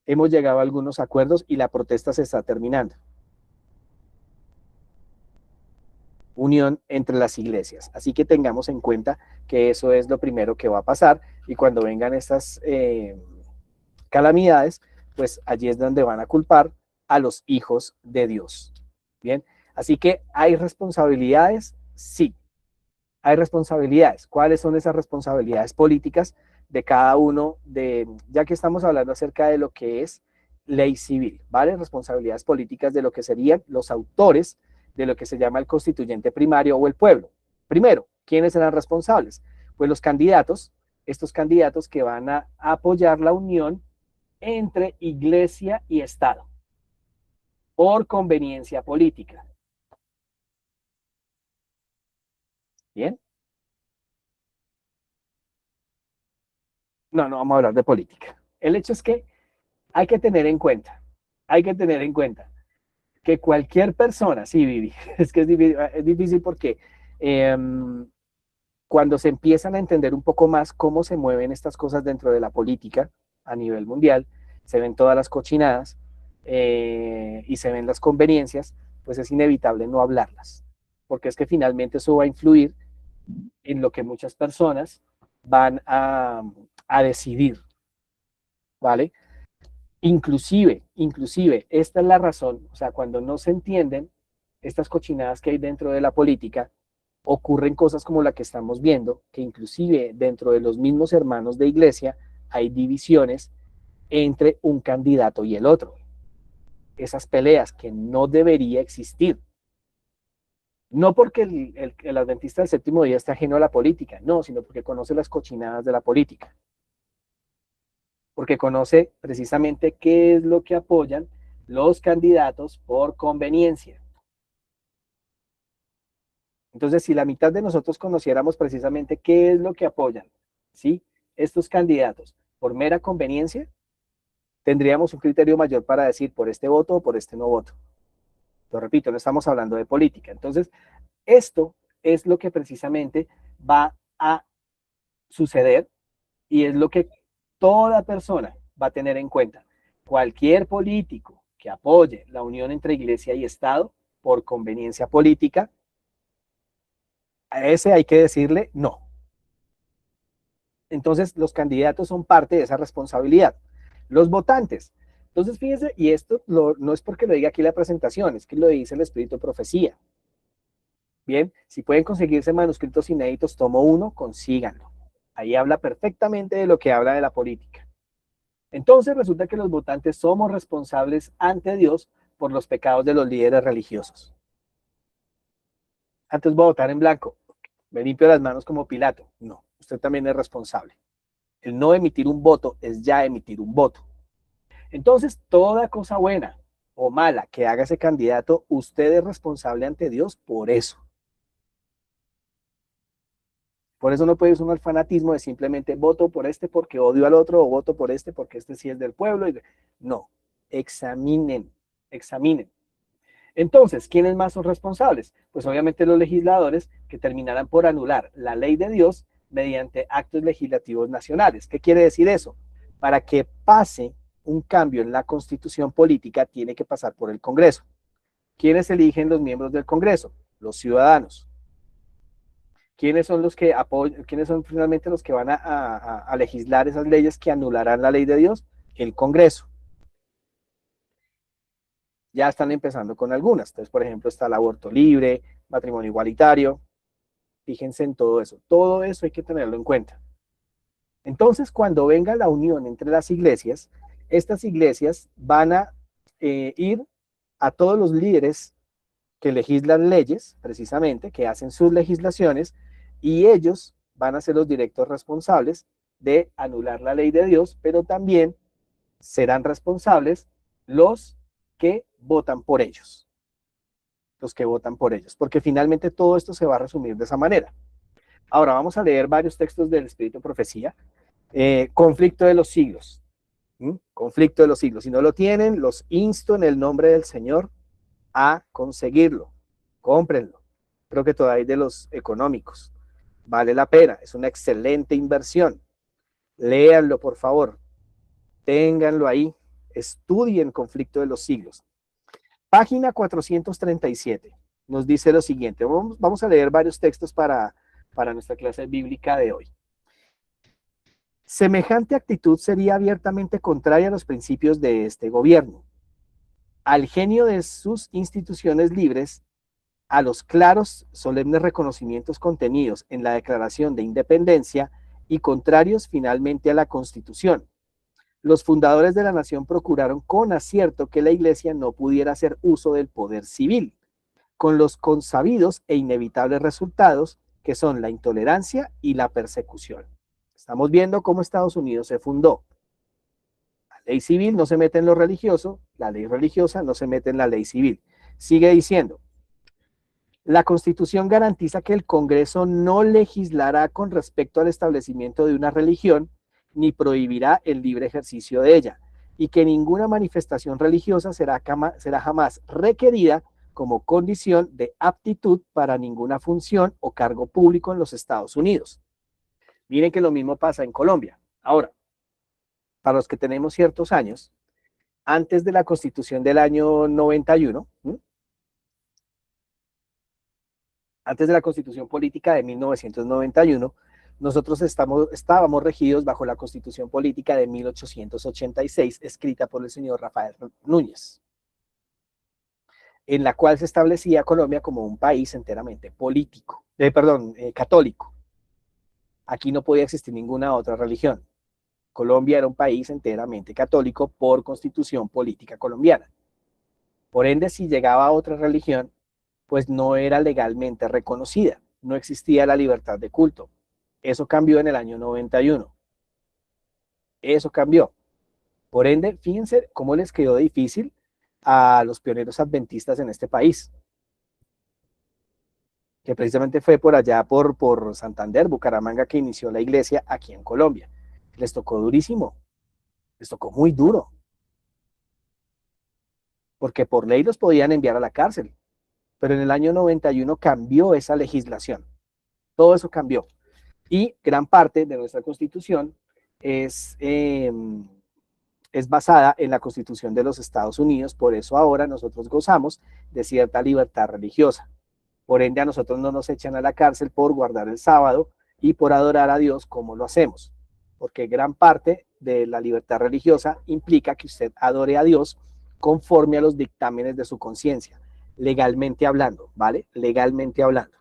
Hemos llegado a algunos acuerdos y la protesta se está terminando. Unión entre las iglesias. Así que tengamos en cuenta que eso es lo primero que va a pasar, y cuando vengan estas calamidades, pues allí es donde van a culpar a los hijos de Dios. Bien, así que hay responsabilidades, sí, hay responsabilidades. ¿Cuáles son esas responsabilidades políticas de cada uno de, ya que estamos hablando acerca de lo que es ley civil, ¿vale? Responsabilidades políticas de lo que serían los autores de lo que se llama el constituyente primario o el pueblo. Primero, ¿quiénes serán responsables? Pues los candidatos, estos candidatos que van a apoyar la unión entre iglesia y Estado por conveniencia política. ¿Bien? No, no vamos a hablar de política. El hecho es que hay que tener en cuenta, hay que tener en cuenta que cualquier persona, sí, Vivi, es que es difícil porque cuando se empiezan a entender un poco más cómo se mueven estas cosas dentro de la política a nivel mundial, se ven todas las cochinadas y se ven las conveniencias, pues es inevitable no hablarlas, porque es que finalmente eso va a influir en lo que muchas personas van a decidir, ¿vale? Inclusive, esta es la razón, o sea, cuando no se entienden estas cochinadas que hay dentro de la política, ocurren cosas como la que estamos viendo, que inclusive dentro de los mismos hermanos de iglesia hay divisiones entre un candidato y el otro. Esas peleas que no debería existir. No porque el adventista del séptimo día esté ajeno a la política, no, sino porque conoce las cochinadas de la política. Porque conoce precisamente qué es lo que apoyan los candidatos por conveniencia. Entonces, si la mitad de nosotros conociéramos precisamente qué es lo que apoyan, ¿sí?, estos candidatos por mera conveniencia, tendríamos un criterio mayor para decir por este voto o por este no voto. Lo repito, no estamos hablando de política. Entonces, esto es lo que precisamente va a suceder y es lo que toda persona va a tener en cuenta. Cualquier político que apoye la unión entre iglesia y Estado por conveniencia política, a ese hay que decirle no. Entonces, los candidatos son parte de esa responsabilidad. Los votantes. Entonces, fíjense, y esto no es porque lo diga aquí la presentación, es que lo dice el Espíritu de Profecía. Bien, si pueden conseguirse manuscritos inéditos, tomo uno, consíganlo. Ahí habla perfectamente de lo que habla de la política. Entonces, resulta que los votantes somos responsables ante Dios por los pecados de los líderes religiosos. Antes voy a votar en blanco, me limpio las manos como Pilato. No, usted también es responsable. El no emitir un voto es ya emitir un voto. Entonces, toda cosa buena o mala que haga ese candidato, usted es responsable ante Dios por eso. Por eso no puede ser un fanatismo de simplemente voto por este porque odio al otro, o voto por este porque este sí es del pueblo. No, examinen, examinen. Entonces, ¿quiénes más son responsables? Pues obviamente los legisladores que terminarán por anular la ley de Dios mediante actos legislativos nacionales. ¿Qué quiere decir eso? Para que pase un cambio en la constitución política, tiene que pasar por el Congreso. ¿Quiénes eligen los miembros del Congreso? Los ciudadanos. ¿Quiénes son los que apoyan, quiénes son finalmente los que van a legislar esas leyes que anularán la ley de Dios? El Congreso. Ya están empezando con algunas. Entonces, por ejemplo, está el aborto libre, matrimonio igualitario. Fíjense en todo eso. Todo eso hay que tenerlo en cuenta. Entonces, cuando venga la unión entre las iglesias, estas iglesias van a ir a todos los líderes que legislan leyes, precisamente, que hacen sus legislaciones, y ellos van a ser los directos responsables de anular la ley de Dios, pero también serán responsables los que votan por ellos. Los que votan por ellos, porque finalmente todo esto se va a resumir de esa manera. Ahora vamos a leer varios textos del Espíritu de Profecía. Conflicto de los siglos. Conflicto de los siglos. Si no lo tienen, los insto en el nombre del Señor a conseguirlo. Cómprenlo. Creo que todavía hay de los económicos. Vale la pena, es una excelente inversión. Léanlo, por favor. Ténganlo ahí. Estudien Conflicto de los Siglos. Página 437 nos dice lo siguiente. Vamos a leer varios textos para nuestra clase bíblica de hoy. Semejante actitud sería abiertamente contraria a los principios de este gobierno, al genio de sus instituciones libres, a los claros, solemnes reconocimientos contenidos en la Declaración de Independencia y contrarios finalmente a la Constitución. Los fundadores de la nación procuraron con acierto que la Iglesia no pudiera hacer uso del poder civil, con los consabidos e inevitables resultados que son la intolerancia y la persecución. Estamos viendo cómo Estados Unidos se fundó. La ley civil no se mete en lo religioso, la ley religiosa no se mete en la ley civil. Sigue diciendo, la Constitución garantiza que el Congreso no legislará con respecto al establecimiento de una religión ni prohibirá el libre ejercicio de ella, y que ninguna manifestación religiosa será jamás requerida como condición de aptitud para ninguna función o cargo público en los Estados Unidos. Miren que lo mismo pasa en Colombia. Ahora, para los que tenemos ciertos años, antes de la Constitución del año 91, antes de la Constitución Política de 1991, nosotros estábamos regidos bajo la Constitución Política de 1886, escrita por el señor Rafael Núñez, en la cual se establecía Colombia como un país enteramente católico. Aquí no podía existir ninguna otra religión. Colombia era un país enteramente católico por Constitución Política colombiana. Por ende, si llegaba otra religión, pues no era legalmente reconocida, no existía la libertad de culto. Eso cambió en el año 91. Eso cambió. Por ende, fíjense cómo les quedó difícil a los pioneros adventistas en este país, que precisamente fue por allá, por Santander, Bucaramanga, que inició la iglesia aquí en Colombia. Les tocó durísimo, les tocó muy duro, porque por ley los podían enviar a la cárcel, pero en el año 91 cambió esa legislación, todo eso cambió. Y gran parte de nuestra constitución es basada en la Constitución de los Estados Unidos, por eso ahora nosotros gozamos de cierta libertad religiosa. Por ende, a nosotros no nos echan a la cárcel por guardar el sábado y por adorar a Dios como lo hacemos, porque gran parte de la libertad religiosa implica que usted adore a Dios conforme a los dictámenes de su conciencia, legalmente hablando, ¿vale? Legalmente hablando.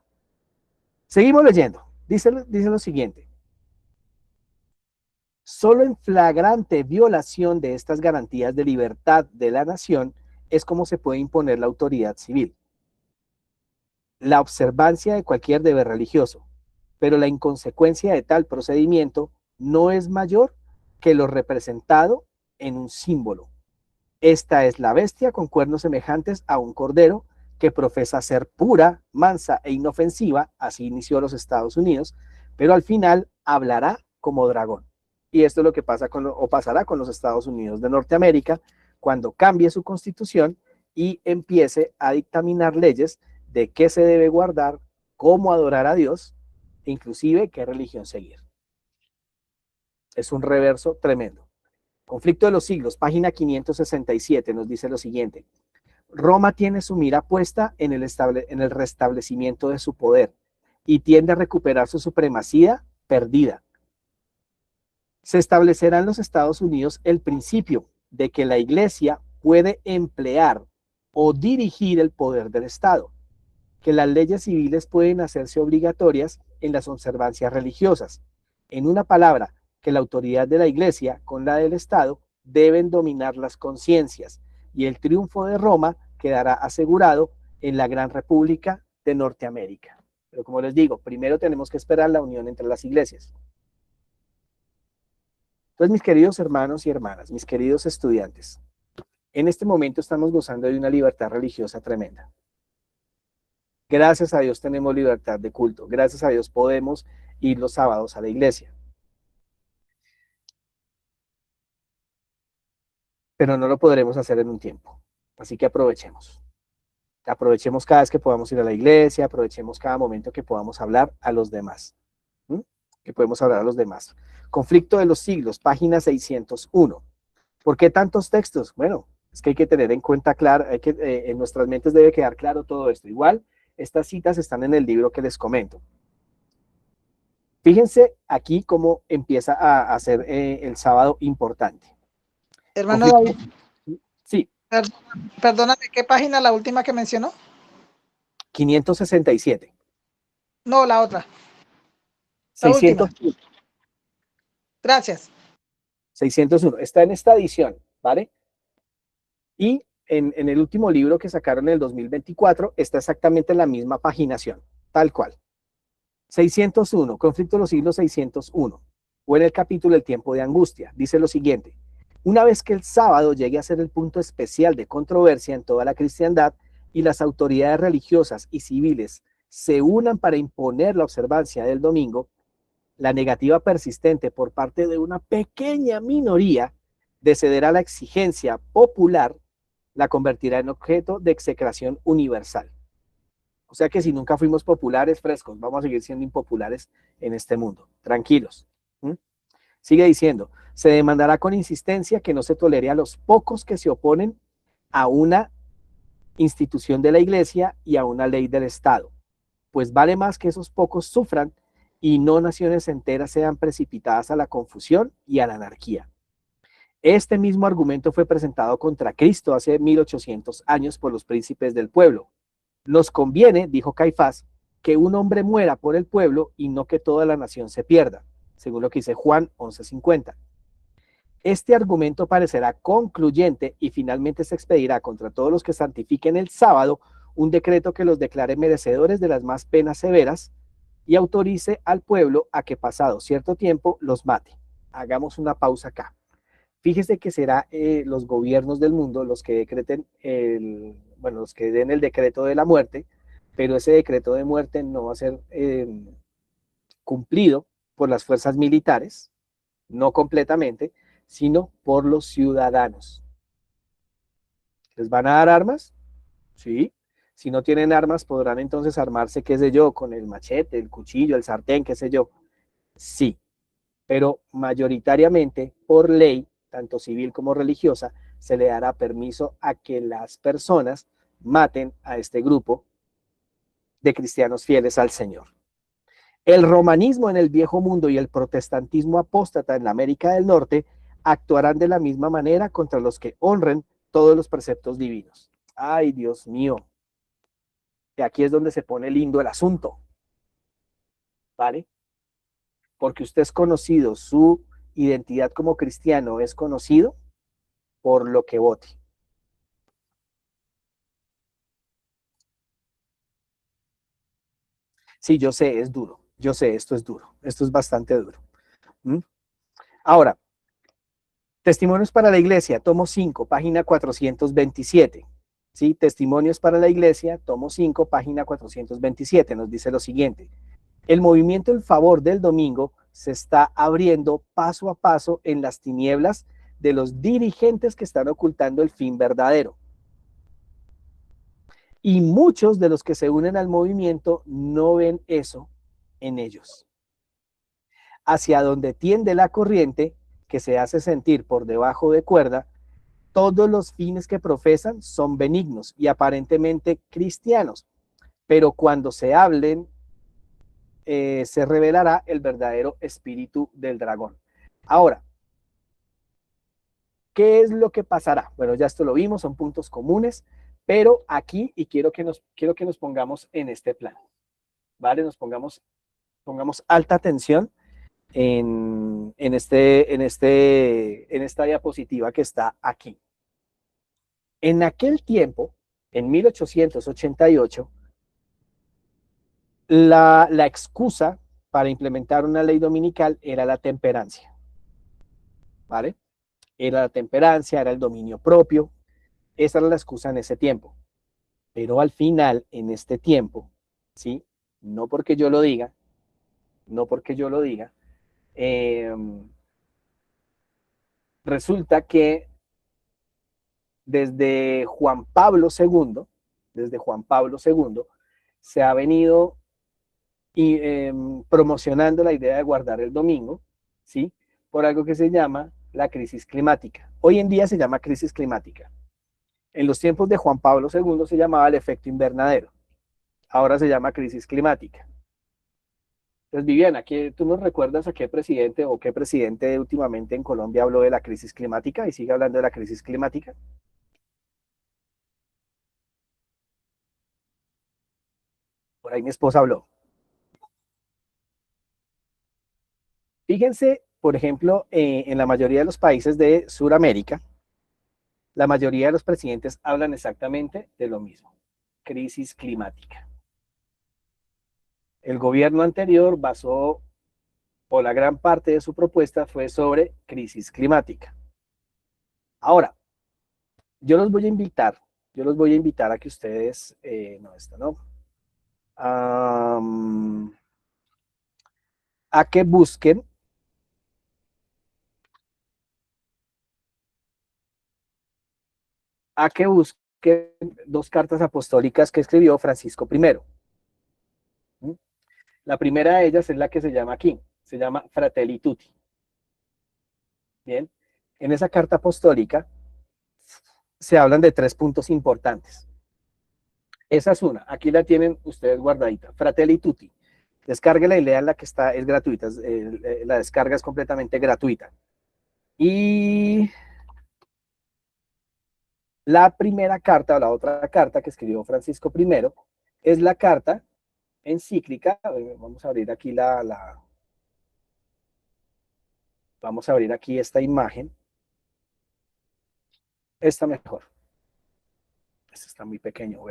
Seguimos leyendo. Dice lo siguiente. Solo en flagrante violación de estas garantías de libertad de la nación es como se puede imponer la autoridad civil. La observancia de cualquier deber religioso, pero la inconsecuencia de tal procedimiento no es mayor que lo representado en un símbolo. Esta es la bestia con cuernos semejantes a un cordero que profesa ser pura, mansa e inofensiva, así inició los Estados Unidos, pero al final hablará como dragón. Y esto es lo que pasará con los Estados Unidos de Norteamérica cuando cambie su constitución y empiece a dictaminar leyes de qué se debe guardar, cómo adorar a Dios, inclusive qué religión seguir. Es un reverso tremendo. Conflicto de los siglos, página 567, nos dice lo siguiente. Roma tiene su mira puesta en el restablecimiento de su poder y tiende a recuperar su supremacía perdida. Se establecerá en los Estados Unidos el principio de que la Iglesia puede emplear o dirigir el poder del Estado, que las leyes civiles pueden hacerse obligatorias en las observancias religiosas. En una palabra, que la autoridad de la Iglesia con la del Estado deben dominar las conciencias y el triunfo de Roma quedará asegurado en la Gran República de Norteamérica. Pero como les digo, primero tenemos que esperar la unión entre las iglesias. Entonces, mis queridos hermanos y hermanas, mis queridos estudiantes, en este momento estamos gozando de una libertad religiosa tremenda. Gracias a Dios tenemos libertad de culto. Gracias a Dios podemos ir los sábados a la iglesia. Pero no lo podremos hacer en un tiempo. Así que aprovechemos. Aprovechemos cada vez que podamos ir a la iglesia, aprovechemos cada momento que podamos hablar a los demás. ¿Mm? Que podemos hablar a los demás. Conflicto de los siglos, página 601. ¿Por qué tantos textos? Bueno, es que hay que tener en cuenta, claro, en nuestras mentes debe quedar claro todo esto. Igual, estas citas están en el libro que les comento. Fíjense aquí cómo empieza a ser el sábado importante. Hermano Conflicto. David, Sí, perdóname, ¿qué página la última que mencionó? 567. No, la otra, la última. 601. Gracias. 601. Está en esta edición, ¿vale? Y en el último libro que sacaron en el 2024 está exactamente en la misma paginación, tal cual. 601, Conflicto de los siglos 601, o en el capítulo El tiempo de angustia, dice lo siguiente: una vez que el sábado llegue a ser el punto especial de controversia en toda la cristiandad y las autoridades religiosas y civiles se unan para imponer la observancia del domingo, la negativa persistente por parte de una pequeña minoría de ceder a la exigencia popular la convertirá en objeto de execración universal. O sea que si nunca fuimos populares, frescos, vamos a seguir siendo impopulares en este mundo. Tranquilos. ¿Mm? Sigue diciendo, se demandará con insistencia que no se tolere a los pocos que se oponen a una institución de la iglesia y a una ley del Estado, pues vale más que esos pocos sufran y no naciones enteras sean precipitadas a la confusión y a la anarquía. Este mismo argumento fue presentado contra Cristo hace 1800 años por los príncipes del pueblo. Nos conviene, dijo Caifás, que un hombre muera por el pueblo y no que toda la nación se pierda, según lo que dice Juan 11:50. Este argumento parecerá concluyente y finalmente se expedirá contra todos los que santifiquen el sábado un decreto que los declare merecedores de las más penas severas y autorice al pueblo a que pasado cierto tiempo los mate. Hagamos una pausa acá. Fíjese que será los gobiernos del mundo los que decreten los que den el decreto de la muerte, pero ese decreto de muerte no va a ser cumplido por las fuerzas militares, no completamente, sino por los ciudadanos. ¿Les van a dar armas? Sí. Si no tienen armas, podrán entonces armarse, qué sé yo, con el machete, el cuchillo, el sartén, qué sé yo. Sí, pero mayoritariamente por ley, tanto civil como religiosa, se le dará permiso a que las personas maten a este grupo de cristianos fieles al Señor. El romanismo en el viejo mundo y el protestantismo apóstata en la América del Norte actuarán de la misma manera contra los que honren todos los preceptos divinos. Ay, Dios mío. Y aquí es donde se pone lindo el asunto. ¿Vale? Porque usted es conocido, su identidad como cristiano es conocido por lo que vote. Sí, yo sé, es duro. Yo sé, esto es duro. Esto es bastante duro. ¿Mm? Ahora, Testimonios para la Iglesia, tomo 5, página 427. ¿Sí? Testimonios para la Iglesia, tomo 5, página 427. Nos dice lo siguiente: el movimiento en favor del domingo se está abriendo paso a paso en las tinieblas de los dirigentes que están ocultando el fin verdadero. Y muchos de los que se unen al movimiento no ven eso en ellos. Hacia donde tiende la corriente, que se hace sentir por debajo de cuerda, todos los fines que profesan son benignos y aparentemente cristianos, pero cuando se hablen, se revelará el verdadero espíritu del dragón. Ahora, ¿qué es lo que pasará? Bueno, ya esto lo vimos, son puntos comunes, pero aquí, y quiero que nos pongamos en este plan, ¿vale? Pongamos alta atención en esta diapositiva que está aquí. En aquel tiempo, en 1888, la excusa para implementar una ley dominical era la temperancia, ¿vale? Era la temperancia, era el dominio propio, esa era la excusa en ese tiempo. Pero al final, en este tiempo, ¿sí? No porque yo lo diga, no porque yo lo diga, eh, resulta que desde Juan Pablo II, desde Juan Pablo II, se ha venido promocionando la idea de guardar el domingo, ¿sí? Por algo que se llama la crisis climática. Hoy en día se llama crisis climática. En los tiempos de Juan Pablo II se llamaba el efecto invernadero. Ahora se llama crisis climática. Entonces, Viviana, ¿tú nos recuerdas a qué presidente o qué presidente últimamente en Colombia habló de la crisis climática y sigue hablando de la crisis climática? Por ahí mi esposa habló. Fíjense, por ejemplo, en la mayoría de los países de Sudamérica, la mayoría de los presidentes hablan exactamente de lo mismo, crisis climática. El gobierno anterior basó, o la gran parte de su propuesta fue sobre crisis climática. Ahora, yo los voy a invitar a que ustedes, no, esta no, a que busquen dos cartas apostólicas que escribió Francisco I. La primera de ellas es la que se llama aquí, se llama Fratelli Tutti. Bien, en esa carta apostólica se hablan de 3 puntos importantes. Esa es una, aquí la tienen ustedes guardadita, Fratelli Tutti. Descárguela y lean la que está, es gratuita, la descarga es completamente gratuita. Y la primera carta, o la otra carta que escribió Francisco I, es la carta encíclica, vamos a abrir aquí vamos a abrir aquí esta imagen, esta mejor, esta está muy pequeño,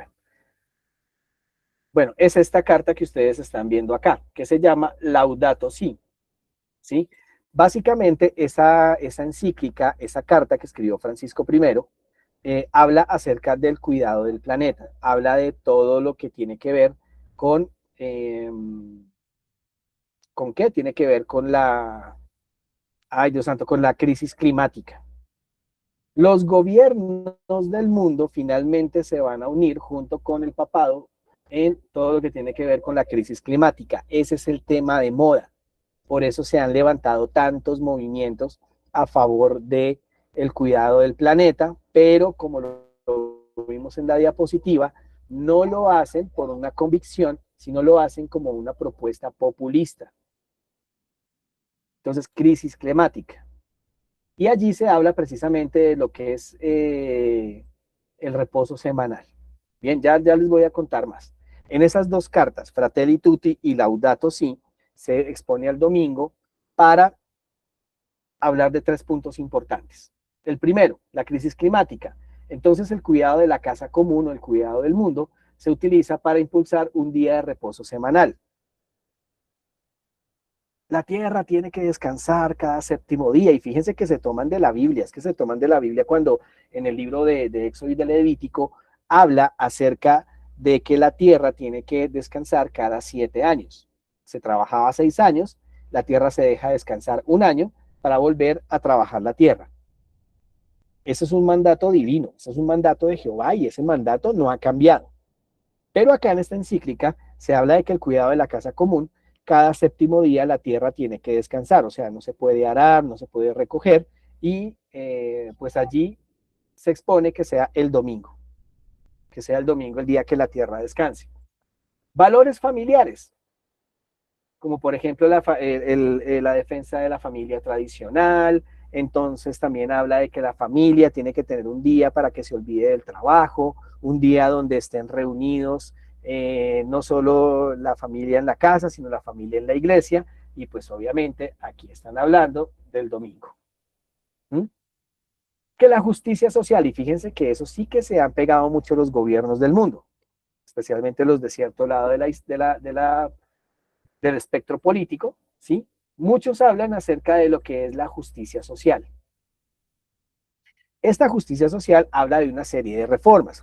bueno, es esta carta que ustedes están viendo acá, que se llama Laudato Si, ¿sí? Básicamente esa encíclica, esa carta que escribió Francisco I, habla acerca del cuidado del planeta, habla de todo lo que tiene que ver ¿con qué? Tiene que ver con ay Dios santo, con la crisis climática. Los gobiernos del mundo finalmente se van a unir junto con el papado en todo lo que tiene que ver con la crisis climática. Ese es el tema de moda. Por eso se han levantado tantos movimientos a favor de el cuidado del planeta, pero como lo vimos en la diapositiva, no lo hacen por una convicción, sino lo hacen como una propuesta populista. Entonces, crisis climática. Y allí se habla precisamente de lo que es el reposo semanal. Bien, ya les voy a contar más. En esas dos cartas, Fratelli Tutti y Laudato Si, se expone al domingo para hablar de 3 puntos importantes. El primero, la crisis climática. Entonces, el cuidado de la casa común o el cuidado del mundo se utiliza para impulsar un día de reposo semanal. La tierra tiene que descansar cada séptimo día, y fíjense que se toman de la Biblia, es que se toman de la Biblia cuando en el libro de Éxodo y de Levítico habla acerca de que la tierra tiene que descansar cada 7 años. Se trabajaba 6 años, la tierra se deja descansar 1 año para volver a trabajar la tierra. Ese es un mandato divino, ese es un mandato de Jehová y ese mandato no ha cambiado. Pero acá en esta encíclica se habla de que el cuidado de la casa común, cada séptimo día la tierra tiene que descansar, o sea, no se puede arar, no se puede recoger, y pues allí se expone que sea el domingo el día que la tierra descanse. Valores familiares, como por ejemplo la defensa de la familia tradicional. Entonces también habla de que la familia tiene que tener un día para que se olvide del trabajo, un día donde estén reunidos no solo la familia en la casa, sino la familia en la iglesia, y pues obviamente aquí están hablando del domingo. ¿Mm? Que la justicia social, y fíjense que eso sí que se han pegado mucho los gobiernos del mundo, especialmente los de cierto lado del espectro político, ¿sí? Muchos hablan acerca de lo que es la justicia social. Esta justicia social habla de una serie de reformas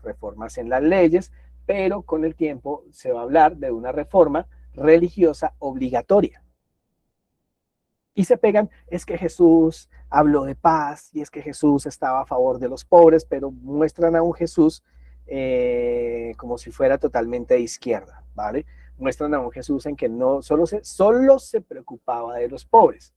en las leyes, pero con el tiempo se va a hablar de una reforma religiosa obligatoria. Y se pegan, es que Jesús habló de paz y es que Jesús estaba a favor de los pobres, pero muestran a un Jesús como si fuera totalmente de izquierda, ¿vale? Muestran a un Jesús en que no solo se preocupaba de los pobres,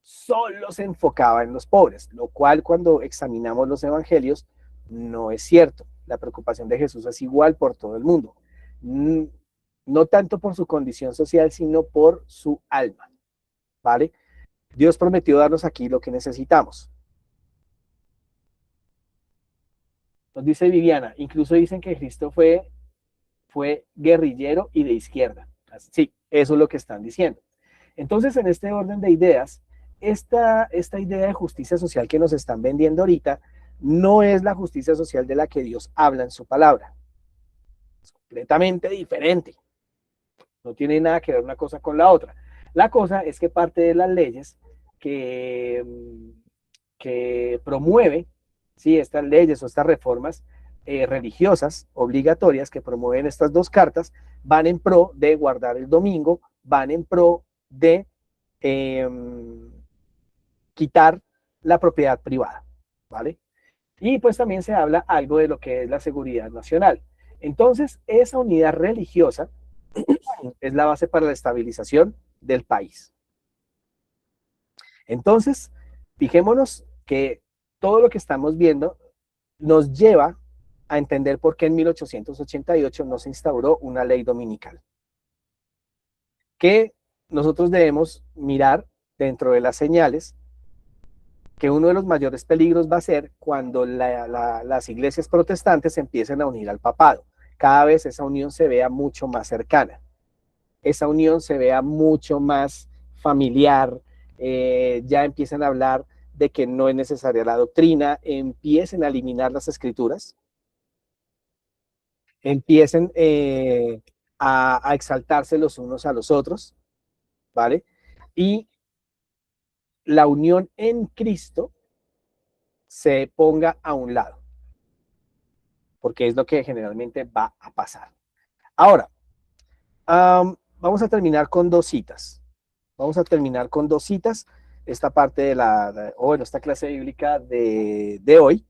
solo se enfocaba en los pobres, lo cual cuando examinamos los evangelios no es cierto. La preocupación de Jesús es igual por todo el mundo, no tanto por su condición social, sino por su alma, ¿vale? Dios prometió darnos aquí lo que necesitamos. Nos dice Viviana, incluso dicen que Cristo fue guerrillero y de izquierda. Sí, eso es lo que están diciendo. Entonces, en este orden de ideas, esta idea de justicia social que nos están vendiendo ahorita no es la justicia social de la que Dios habla en su palabra. Es completamente diferente. No tiene nada que ver una cosa con la otra. La cosa es que parte de las leyes que, que promueve, ¿sí? Estas leyes o estas reformas religiosas obligatorias que promueven estas dos cartas van en pro de guardar el domingo, van en pro de eh, quitar la propiedad privada, ¿vale? Y pues también se habla algo de lo que es la seguridad nacional. Entonces, esa unidad religiosa es la base para la estabilización del país. Entonces, fijémonos que todo lo que estamos viendo nos lleva a entender por qué en 1888 no se instauró una ley dominical. Que nosotros debemos mirar dentro de las señales que uno de los mayores peligros va a ser cuando las iglesias protestantes empiecen a unir al papado. Cada vez esa unión se vea mucho más cercana, esa unión se vea mucho más familiar, ya empiezan a hablar de que no es necesaria la doctrina, empiecen a eliminar las escrituras, empiecen a exaltarse los unos a los otros, ¿vale? Y la unión en Cristo se ponga a un lado, porque es lo que generalmente va a pasar. Ahora, vamos a terminar con dos citas. Vamos a terminar con dos citas. Esta parte bueno, esta clase bíblica de hoy.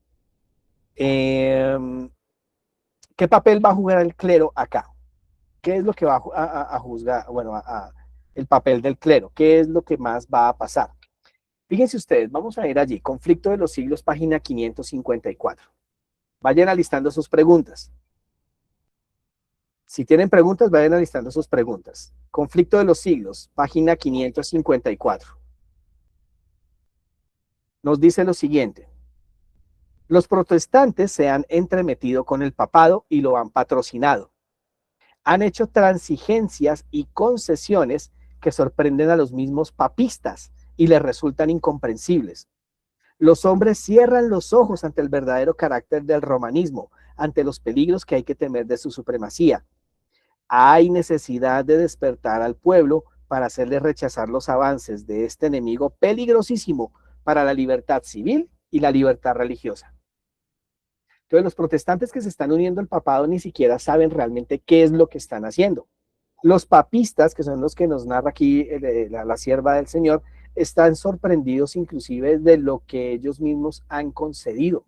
¿Qué papel va a jugar el clero acá? ¿Qué es lo que va a juzgar? Bueno, el papel del clero. ¿Qué es lo que más va a pasar? Fíjense ustedes, vamos a ir allí. Conflicto de los siglos, página 554. Vayan alistando sus preguntas. Si tienen preguntas, vayan alistando sus preguntas. Conflicto de los siglos, página 554. Nos dice lo siguiente. Los protestantes se han entremetido con el papado y lo han patrocinado. Han hecho transigencias y concesiones que sorprenden a los mismos papistas y les resultan incomprensibles. Los hombres cierran los ojos ante el verdadero carácter del romanismo, ante los peligros que hay que temer de su supremacía. Hay necesidad de despertar al pueblo para hacerle rechazar los avances de este enemigo peligrosísimo para la libertad civil y la libertad religiosa. Entonces, los protestantes que se están uniendo al papado ni siquiera saben realmente qué es lo que están haciendo. Los papistas, que son los que nos narra aquí la sierva del Señor, están sorprendidos inclusive de lo que ellos mismos han concedido.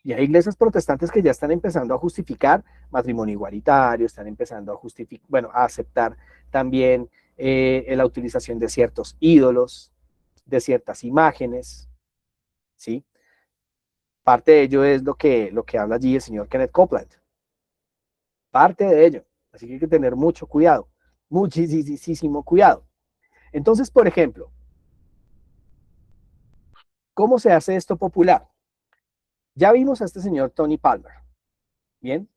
Y hay iglesias protestantes que ya están empezando a justificar matrimonio igualitario, están empezando a justificar, bueno, a aceptar también la utilización de ciertos ídolos, de ciertas imágenes, ¿sí? Parte de ello es lo que habla allí el señor Kenneth Copeland. Parte de ello. Así que hay que tener mucho cuidado, muchísimo cuidado. Entonces, por ejemplo, ¿cómo se hace esto popular? Ya vimos a este señor Tony Palmer. Bien,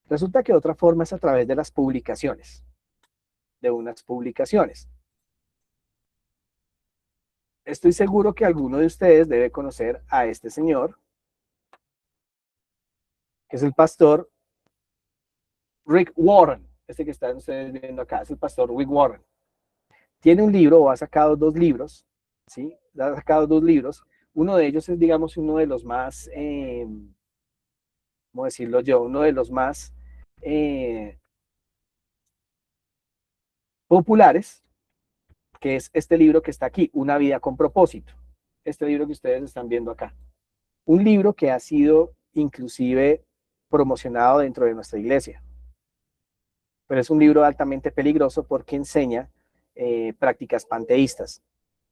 resulta que otra forma es a través de las publicaciones, de unas publicaciones. Estoy seguro que alguno de ustedes debe conocer a este señor, que es el pastor Rick Warren. Este que están ustedes viendo acá es el pastor Rick Warren. Tiene un libro, o ha sacado dos libros, ¿sí? Ha sacado dos libros. Uno de ellos es, digamos, uno de los más, ¿cómo decirlo yo? Uno de los más populares, que es este libro que está aquí, Una vida con propósito. Este libro que ustedes están viendo acá. Un libro que ha sido inclusive promocionado dentro de nuestra iglesia, pero es un libro altamente peligroso porque enseña prácticas panteístas,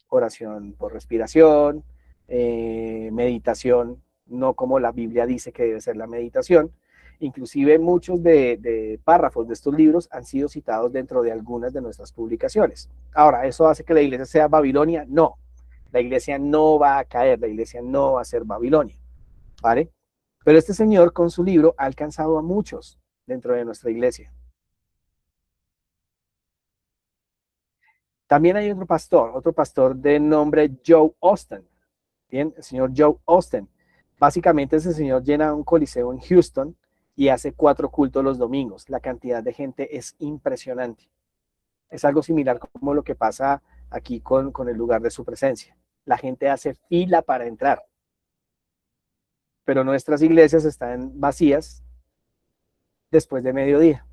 oración por respiración, meditación, no como la Biblia dice que debe ser la meditación. Inclusive muchos de párrafos de estos libros han sido citados dentro de algunas de nuestras publicaciones. Ahora, ¿eso hace que la iglesia sea Babilonia? No, la iglesia no va a caer, la iglesia no va a ser Babilonia, ¿vale? Pero este señor con su libro ha alcanzado a muchos dentro de nuestra iglesia. También hay otro pastor de nombre Joe Austin. Bien, el señor Joe Austin. Básicamente ese señor llena un coliseo en Houston y hace 4 cultos los domingos. La cantidad de gente es impresionante. Es algo similar como lo que pasa aquí con el lugar de su presencia. La gente hace fila para entrar. Pero nuestras iglesias están vacías después de mediodía.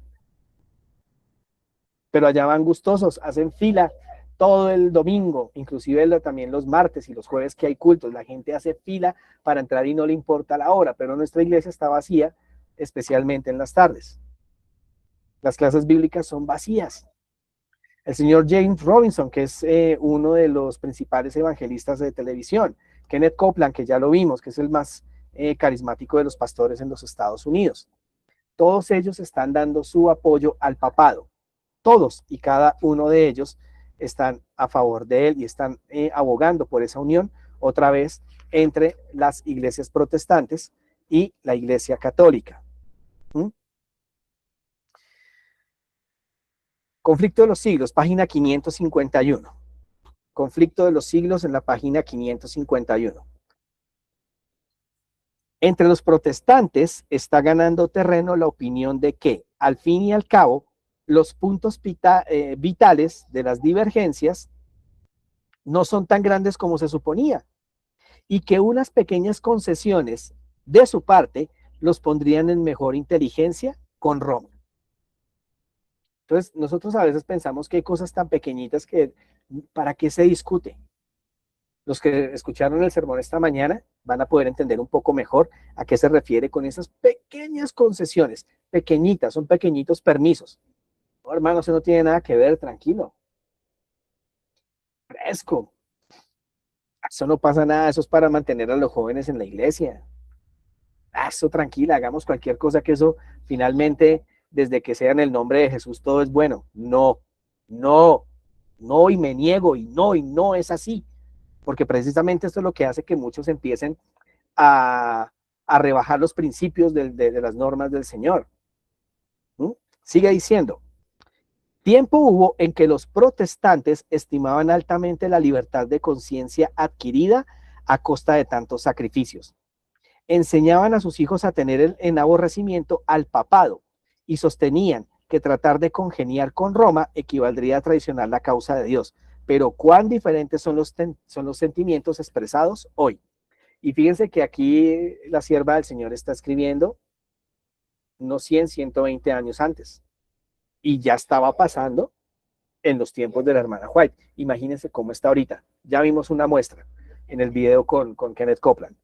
Pero allá van gustosos, hacen fila todo el domingo, inclusive también los martes y los jueves que hay cultos. La gente hace fila para entrar y no le importa la hora, pero nuestra iglesia está vacía, especialmente en las tardes. Las clases bíblicas son vacías. El señor James Robinson, que es uno de los principales evangelistas de televisión, Kenneth Copeland, que ya lo vimos, que es el más carismático de los pastores en los Estados Unidos. Todos ellos están dando su apoyo al papado. Todos y cada uno de ellos están a favor de él y están abogando por esa unión otra vez entre las iglesias protestantes y la iglesia católica. ¿Mm? Conflicto de los siglos, página 551. Conflicto de los siglos en la página 551. Entre los protestantes está ganando terreno la opinión de que, al fin y al cabo, los puntos vitales de las divergencias no son tan grandes como se suponía y que unas pequeñas concesiones de su parte los pondrían en mejor inteligencia con Roma. Entonces, nosotros a veces pensamos que hay cosas tan pequeñitas que, ¿para qué se discute? Los que escucharon el sermón esta mañana van a poder entender un poco mejor a qué se refiere con esas pequeñas concesiones, pequeñitas, son pequeñitos permisos. No, hermano, eso no tiene nada que ver, tranquilo. Fresco. Eso no pasa nada, eso es para mantener a los jóvenes en la iglesia. Eso tranquila, hagamos cualquier cosa que eso finalmente, desde que sea en el nombre de Jesús, todo es bueno. No, no, no, y me niego, y no es así. Porque precisamente esto es lo que hace que muchos empiecen a rebajar los principios de las normas del Señor. ¿Mm? Sigue diciendo, tiempo hubo en que los protestantes estimaban altamente la libertad de conciencia adquirida a costa de tantos sacrificios. Enseñaban a sus hijos a tener en aborrecimiento al papado y sostenían que tratar de congeniar con Roma equivaldría a traicionar la causa de Dios. Pero cuán diferentes son los sentimientos expresados hoy. Y fíjense que aquí la sierva del Señor está escribiendo unos 100, 120 años antes. Y ya estaba pasando en los tiempos de la hermana White. Imagínense cómo está ahorita. Ya vimos una muestra en el video con Kenneth Copeland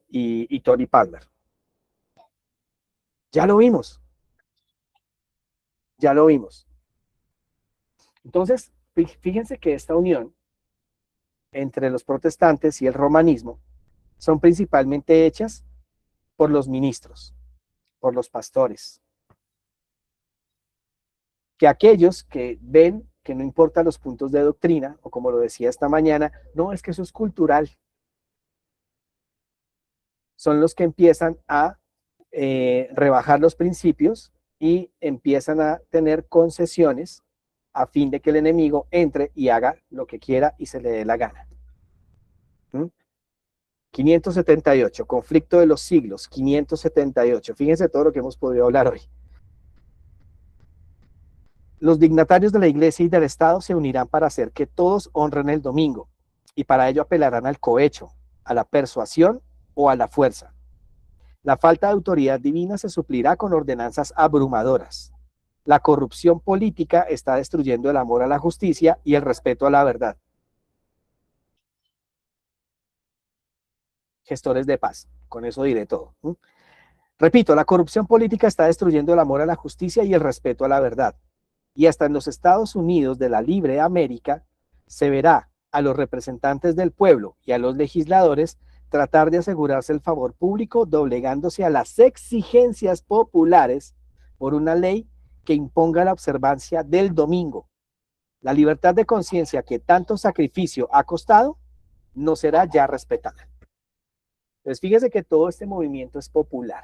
y Tony Palmer. Ya lo vimos. Ya lo vimos. Entonces, fíjense que esta unión entre los protestantes y el romanismo son principalmente hechas por los ministros, por los pastores. Que aquellos que ven que no importa los puntos de doctrina, o como lo decía esta mañana, no, es que eso es cultural. Son los que empiezan a rebajar los principios y empiezan a tener concesiones a fin de que el enemigo entre y haga lo que quiera y se le dé la gana. 578, conflicto de los siglos, 578. Fíjense todo lo que hemos podido hablar hoy. Los dignatarios de la iglesia y del Estado se unirán para hacer que todos honren el domingo y para ello apelarán al cohecho, a la persuasión o a la fuerza. La falta de autoridad divina se suplirá con ordenanzas abrumadoras. La corrupción política está destruyendo el amor a la justicia y el respeto a la verdad. gestores de paz. Con eso diré todo. Repito, la corrupción política está destruyendo el amor a la justicia y el respeto a la verdad. Y hasta en los Estados Unidos de la libre América se verá a los representantes del pueblo y a los legisladores tratar de asegurarse el favor público doblegándose a las exigencias populares por una ley que imponga la observancia del domingo. La libertad de conciencia que tanto sacrificio ha costado no será ya respetada. Entonces, fíjese que todo este movimiento es popular.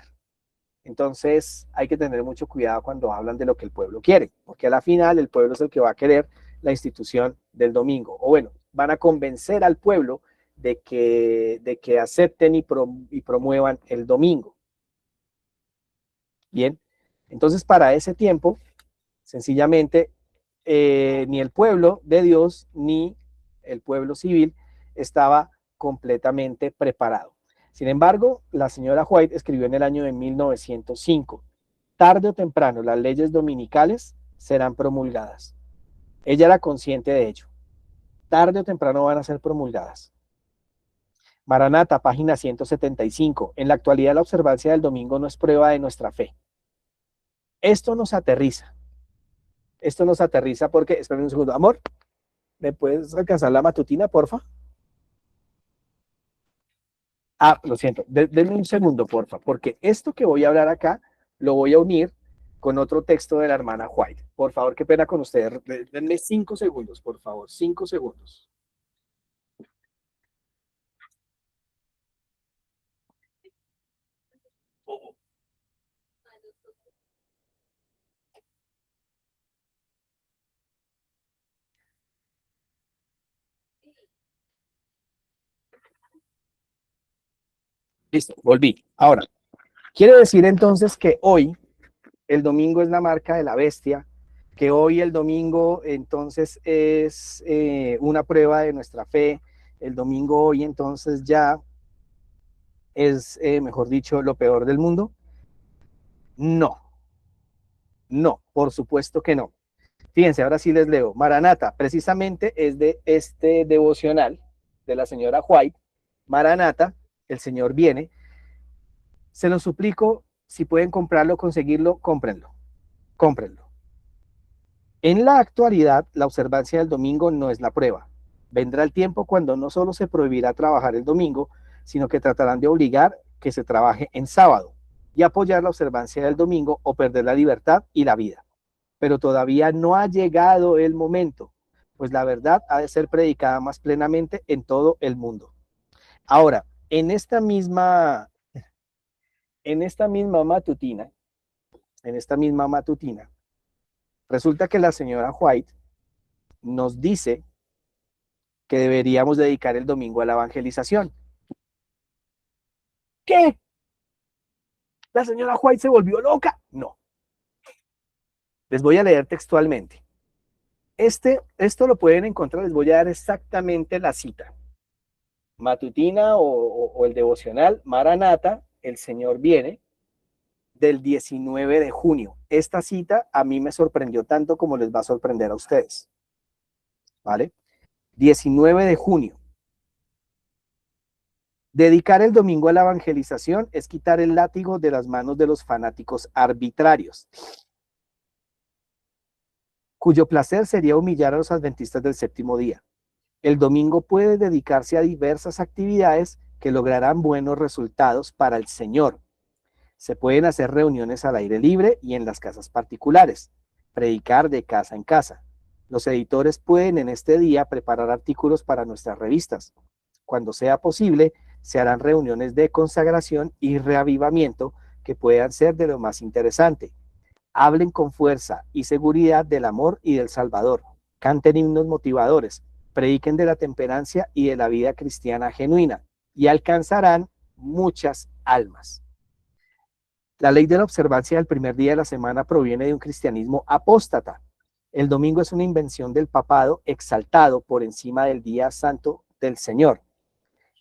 Entonces, hay que tener mucho cuidado cuando hablan de lo que el pueblo quiere, porque a la final el pueblo es el que va a querer la institución del domingo. O bueno, van a convencer al pueblo de que acepten y promuevan el domingo. Bien, entonces para ese tiempo, sencillamente, ni el pueblo de Dios ni el pueblo civil estaba completamente preparado. Sin embargo, la señora White escribió en el año de 1905, tarde o temprano las leyes dominicales serán promulgadas. Ella era consciente de ello. Tarde o temprano van a ser promulgadas. Maranata, página 175. En la actualidad la observancia del domingo no es prueba de nuestra fe. Esto nos aterriza. Esto nos aterriza porque, esperen un segundo, amor, ¿me puedes alcanzar la matutina, porfa? Ah, lo siento, denme un segundo, porfa, porque esto que voy a hablar acá lo voy a unir con otro texto de la hermana White. Por favor, qué pena con ustedes. Denme 5 segundos, por favor, 5 segundos. Listo, volví. Ahora, quiere decir entonces que hoy el domingo es la marca de la bestia, que hoy el domingo entonces es una prueba de nuestra fe, el domingo hoy entonces ya es, mejor dicho, lo peor del mundo. No, no, por supuesto que no. Fíjense, ahora sí les leo. Maranata, precisamente es de este devocional de la señora White. Maranata, el Señor viene. Se lo suplico, si pueden comprarlo, conseguirlo, cómprenlo. Cómprenlo. En la actualidad, la observancia del domingo no es la prueba. Vendrá el tiempo cuando no solo se prohibirá trabajar el domingo, sino que tratarán de obligar que se trabaje en sábado y apoyar la observancia del domingo o perder la libertad y la vida. Pero todavía no ha llegado el momento, pues la verdad ha de ser predicada más plenamente en todo el mundo. Ahora, en esta misma matutina, resulta que la señora White nos dice que deberíamos dedicar el domingo a la evangelización. ¿Qué? ¿La señora White se volvió loca? No. Les voy a leer textualmente. Esto lo pueden encontrar, les voy a dar exactamente la cita. Matutina o el devocional, Maranata, el Señor viene, del 19 de junio. Esta cita a mí me sorprendió tanto como les va a sorprender a ustedes. ¿Vale? 19 de junio. Dedicar el domingo a la evangelización es quitar el látigo de las manos de los fanáticos arbitrarios, cuyo placer sería humillar a los adventistas del séptimo día. El domingo puede dedicarse a diversas actividades que lograrán buenos resultados para el Señor. Se pueden hacer reuniones al aire libre y en las casas particulares, predicar de casa en casa. Los editores pueden en este día preparar artículos para nuestras revistas. Cuando sea posible, se harán reuniones de consagración y reavivamiento que puedan ser de lo más interesante. Hablen con fuerza y seguridad del amor y del Salvador. Canten himnos motivadores. Prediquen de la temperancia y de la vida cristiana genuina y alcanzarán muchas almas. La ley de la observancia del primer día de la semana proviene de un cristianismo apóstata. El domingo es una invención del papado exaltado por encima del día santo del Señor.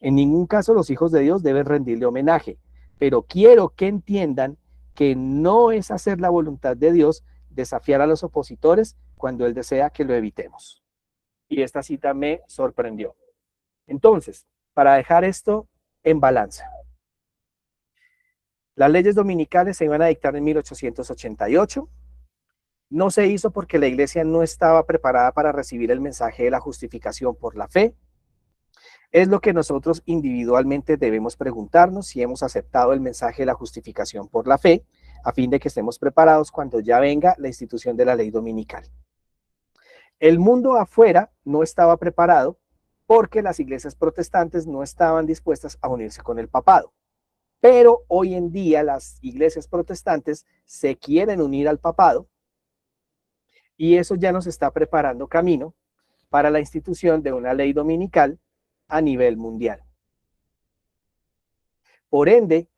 En ningún caso los hijos de Dios deben rendirle homenaje, pero quiero que entiendan que no es hacer la voluntad de Dios desafiar a los opositores cuando Él desea que lo evitemos. Y esta cita me sorprendió. Entonces, para dejar esto en balanza. Las leyes dominicales se iban a dictar en 1888. No se hizo porque la iglesia no estaba preparada para recibir el mensaje de la justificación por la fe. Es lo que nosotros individualmente debemos preguntarnos si hemos aceptado el mensaje de la justificación por la fe, a fin de que estemos preparados cuando ya venga la institución de la ley dominical. El mundo afuera no estaba preparado porque las iglesias protestantes no estaban dispuestas a unirse con el papado. Pero hoy en día las iglesias protestantes se quieren unir al papado y eso ya nos está preparando camino para la institución de una ley dominical a nivel mundial. Por ende,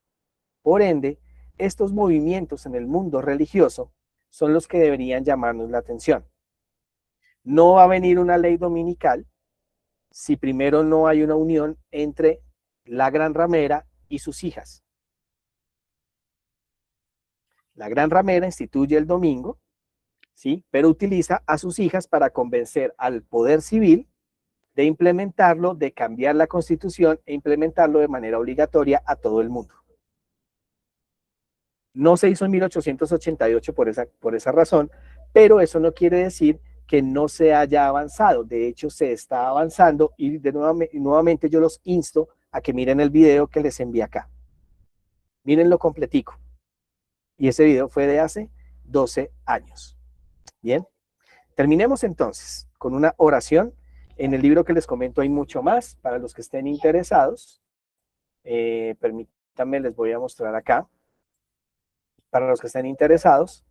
estos movimientos en el mundo religioso son los que deberían llamarnos la atención. No va a venir una ley dominical si primero no hay una unión entre la gran ramera y sus hijas. La gran ramera instituye el domingo, ¿sí? Pero utiliza a sus hijas para convencer al poder civil de implementarlo, de cambiar la constitución e implementarlo de manera obligatoria a todo el mundo. No se hizo en 1888 por esa razón, pero eso no quiere decir que no se haya avanzado. De hecho, se está avanzando y nuevamente yo los insto a que miren el video que les envié acá. Mírenlo completico. Y ese video fue de hace 12 años. Bien, terminemos entonces con una oración. En el libro que les comento hay mucho más para los que estén interesados. Permítanme, les voy a mostrar acá. Para los que estén interesados.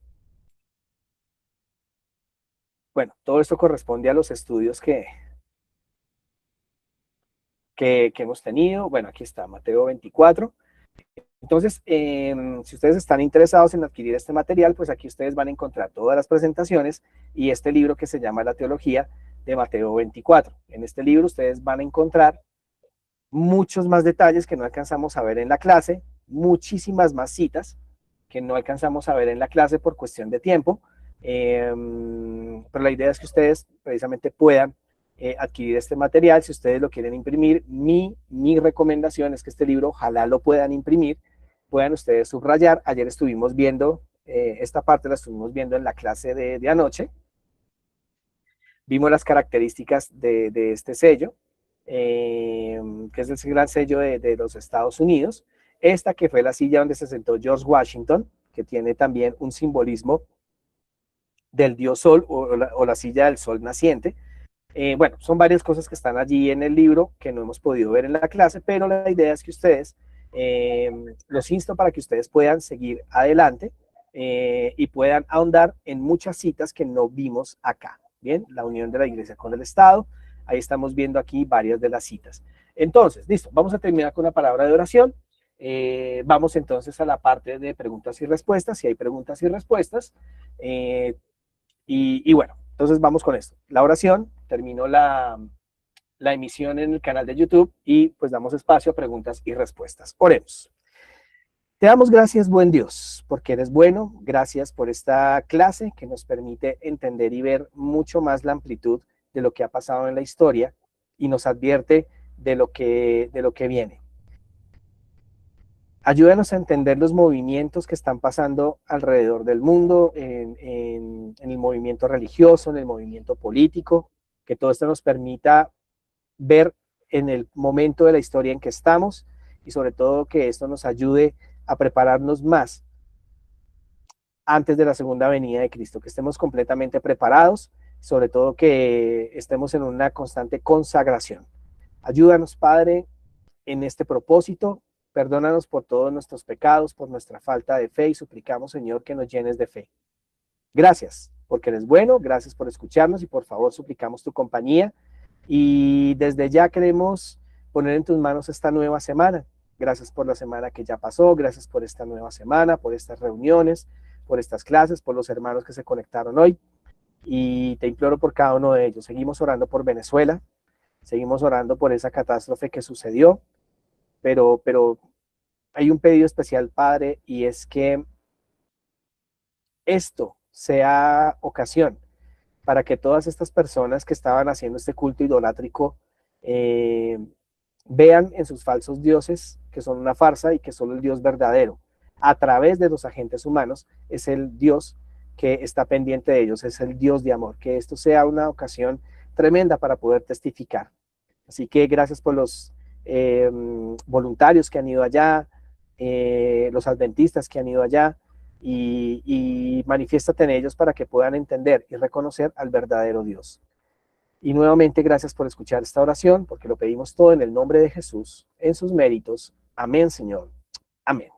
Bueno, todo esto corresponde a los estudios que hemos tenido. Bueno, aquí está, Mateo 24. Entonces, si ustedes están interesados en adquirir este material, pues aquí ustedes van a encontrar todas las presentaciones y este libro que se llama La Teología de Mateo 24. En este libro ustedes van a encontrar muchos más detalles que no alcanzamos a ver en la clase, muchísimas más citas que no alcanzamos a ver en la clase por cuestión de tiempo, pero la idea es que ustedes precisamente puedan adquirir este material. Si ustedes lo quieren imprimir, mi recomendación es que este libro ojalá lo puedan imprimir, puedan ustedes subrayar. Ayer estuvimos viendo, esta parte la estuvimos viendo en la clase de anoche, vimos las características de este sello, que es el gran sello de los Estados Unidos. Esta que fue la silla donde se sentó George Washington, que tiene también un simbolismo del dios sol o la silla del sol naciente. Bueno, son varias cosas que están allí en el libro que no hemos podido ver en la clase, pero la idea es que ustedes, los insto para que ustedes puedan seguir adelante y puedan ahondar en muchas citas que no vimos acá. Bien, la unión de la iglesia con el Estado, ahí estamos viendo aquí varias de las citas. Entonces, listo, vamos a terminar con una palabra de oración. Vamos entonces a la parte de preguntas y respuestas, si hay preguntas y respuestas. Y bueno, entonces vamos con esto. La oración, terminó la emisión en el canal de YouTube y pues damos espacio a preguntas y respuestas. Oremos. Te damos gracias, buen Dios, porque eres bueno. Gracias por esta clase que nos permite entender y ver mucho más la amplitud de lo que ha pasado en la historia y nos advierte de lo que viene. Ayúdanos a entender los movimientos que están pasando alrededor del mundo, en el movimiento religioso, en el movimiento político, que todo esto nos permita ver en el momento de la historia en que estamos y sobre todo que esto nos ayude a prepararnos más antes de la segunda venida de Cristo, que estemos completamente preparados, sobre todo que estemos en una constante consagración. Ayúdanos, Padre, en este propósito. Perdónanos por todos nuestros pecados, por nuestra falta de fe y suplicamos, Señor, que nos llenes de fe. Gracias, porque eres bueno, gracias por escucharnos y por favor suplicamos tu compañía. Y desde ya queremos poner en tus manos esta nueva semana. Gracias por la semana que ya pasó, gracias por esta nueva semana, por estas reuniones, por estas clases, por los hermanos que se conectaron hoy. Y te imploro por cada uno de ellos. Seguimos orando por Venezuela, seguimos orando por esa catástrofe que sucedió, pero hay un pedido especial, Padre, y es que esto sea ocasión para que todas estas personas que estaban haciendo este culto idolátrico Vean en sus falsos dioses que son una farsa y que solo el Dios verdadero, a través de los agentes humanos, es el Dios que está pendiente de ellos, es el Dios de amor. Que esto sea una ocasión tremenda para poder testificar. Así que gracias por los voluntarios que han ido allá, los adventistas que han ido allá, y manifiéstate en ellos para que puedan entender y reconocer al verdadero Dios. Y nuevamente gracias por escuchar esta oración, porque lo pedimos todo en el nombre de Jesús, en sus méritos. Amén, Señor. Amén.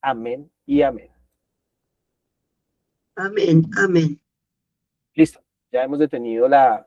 Amén y amén. Amén, amén. Listo. Ya hemos detenido la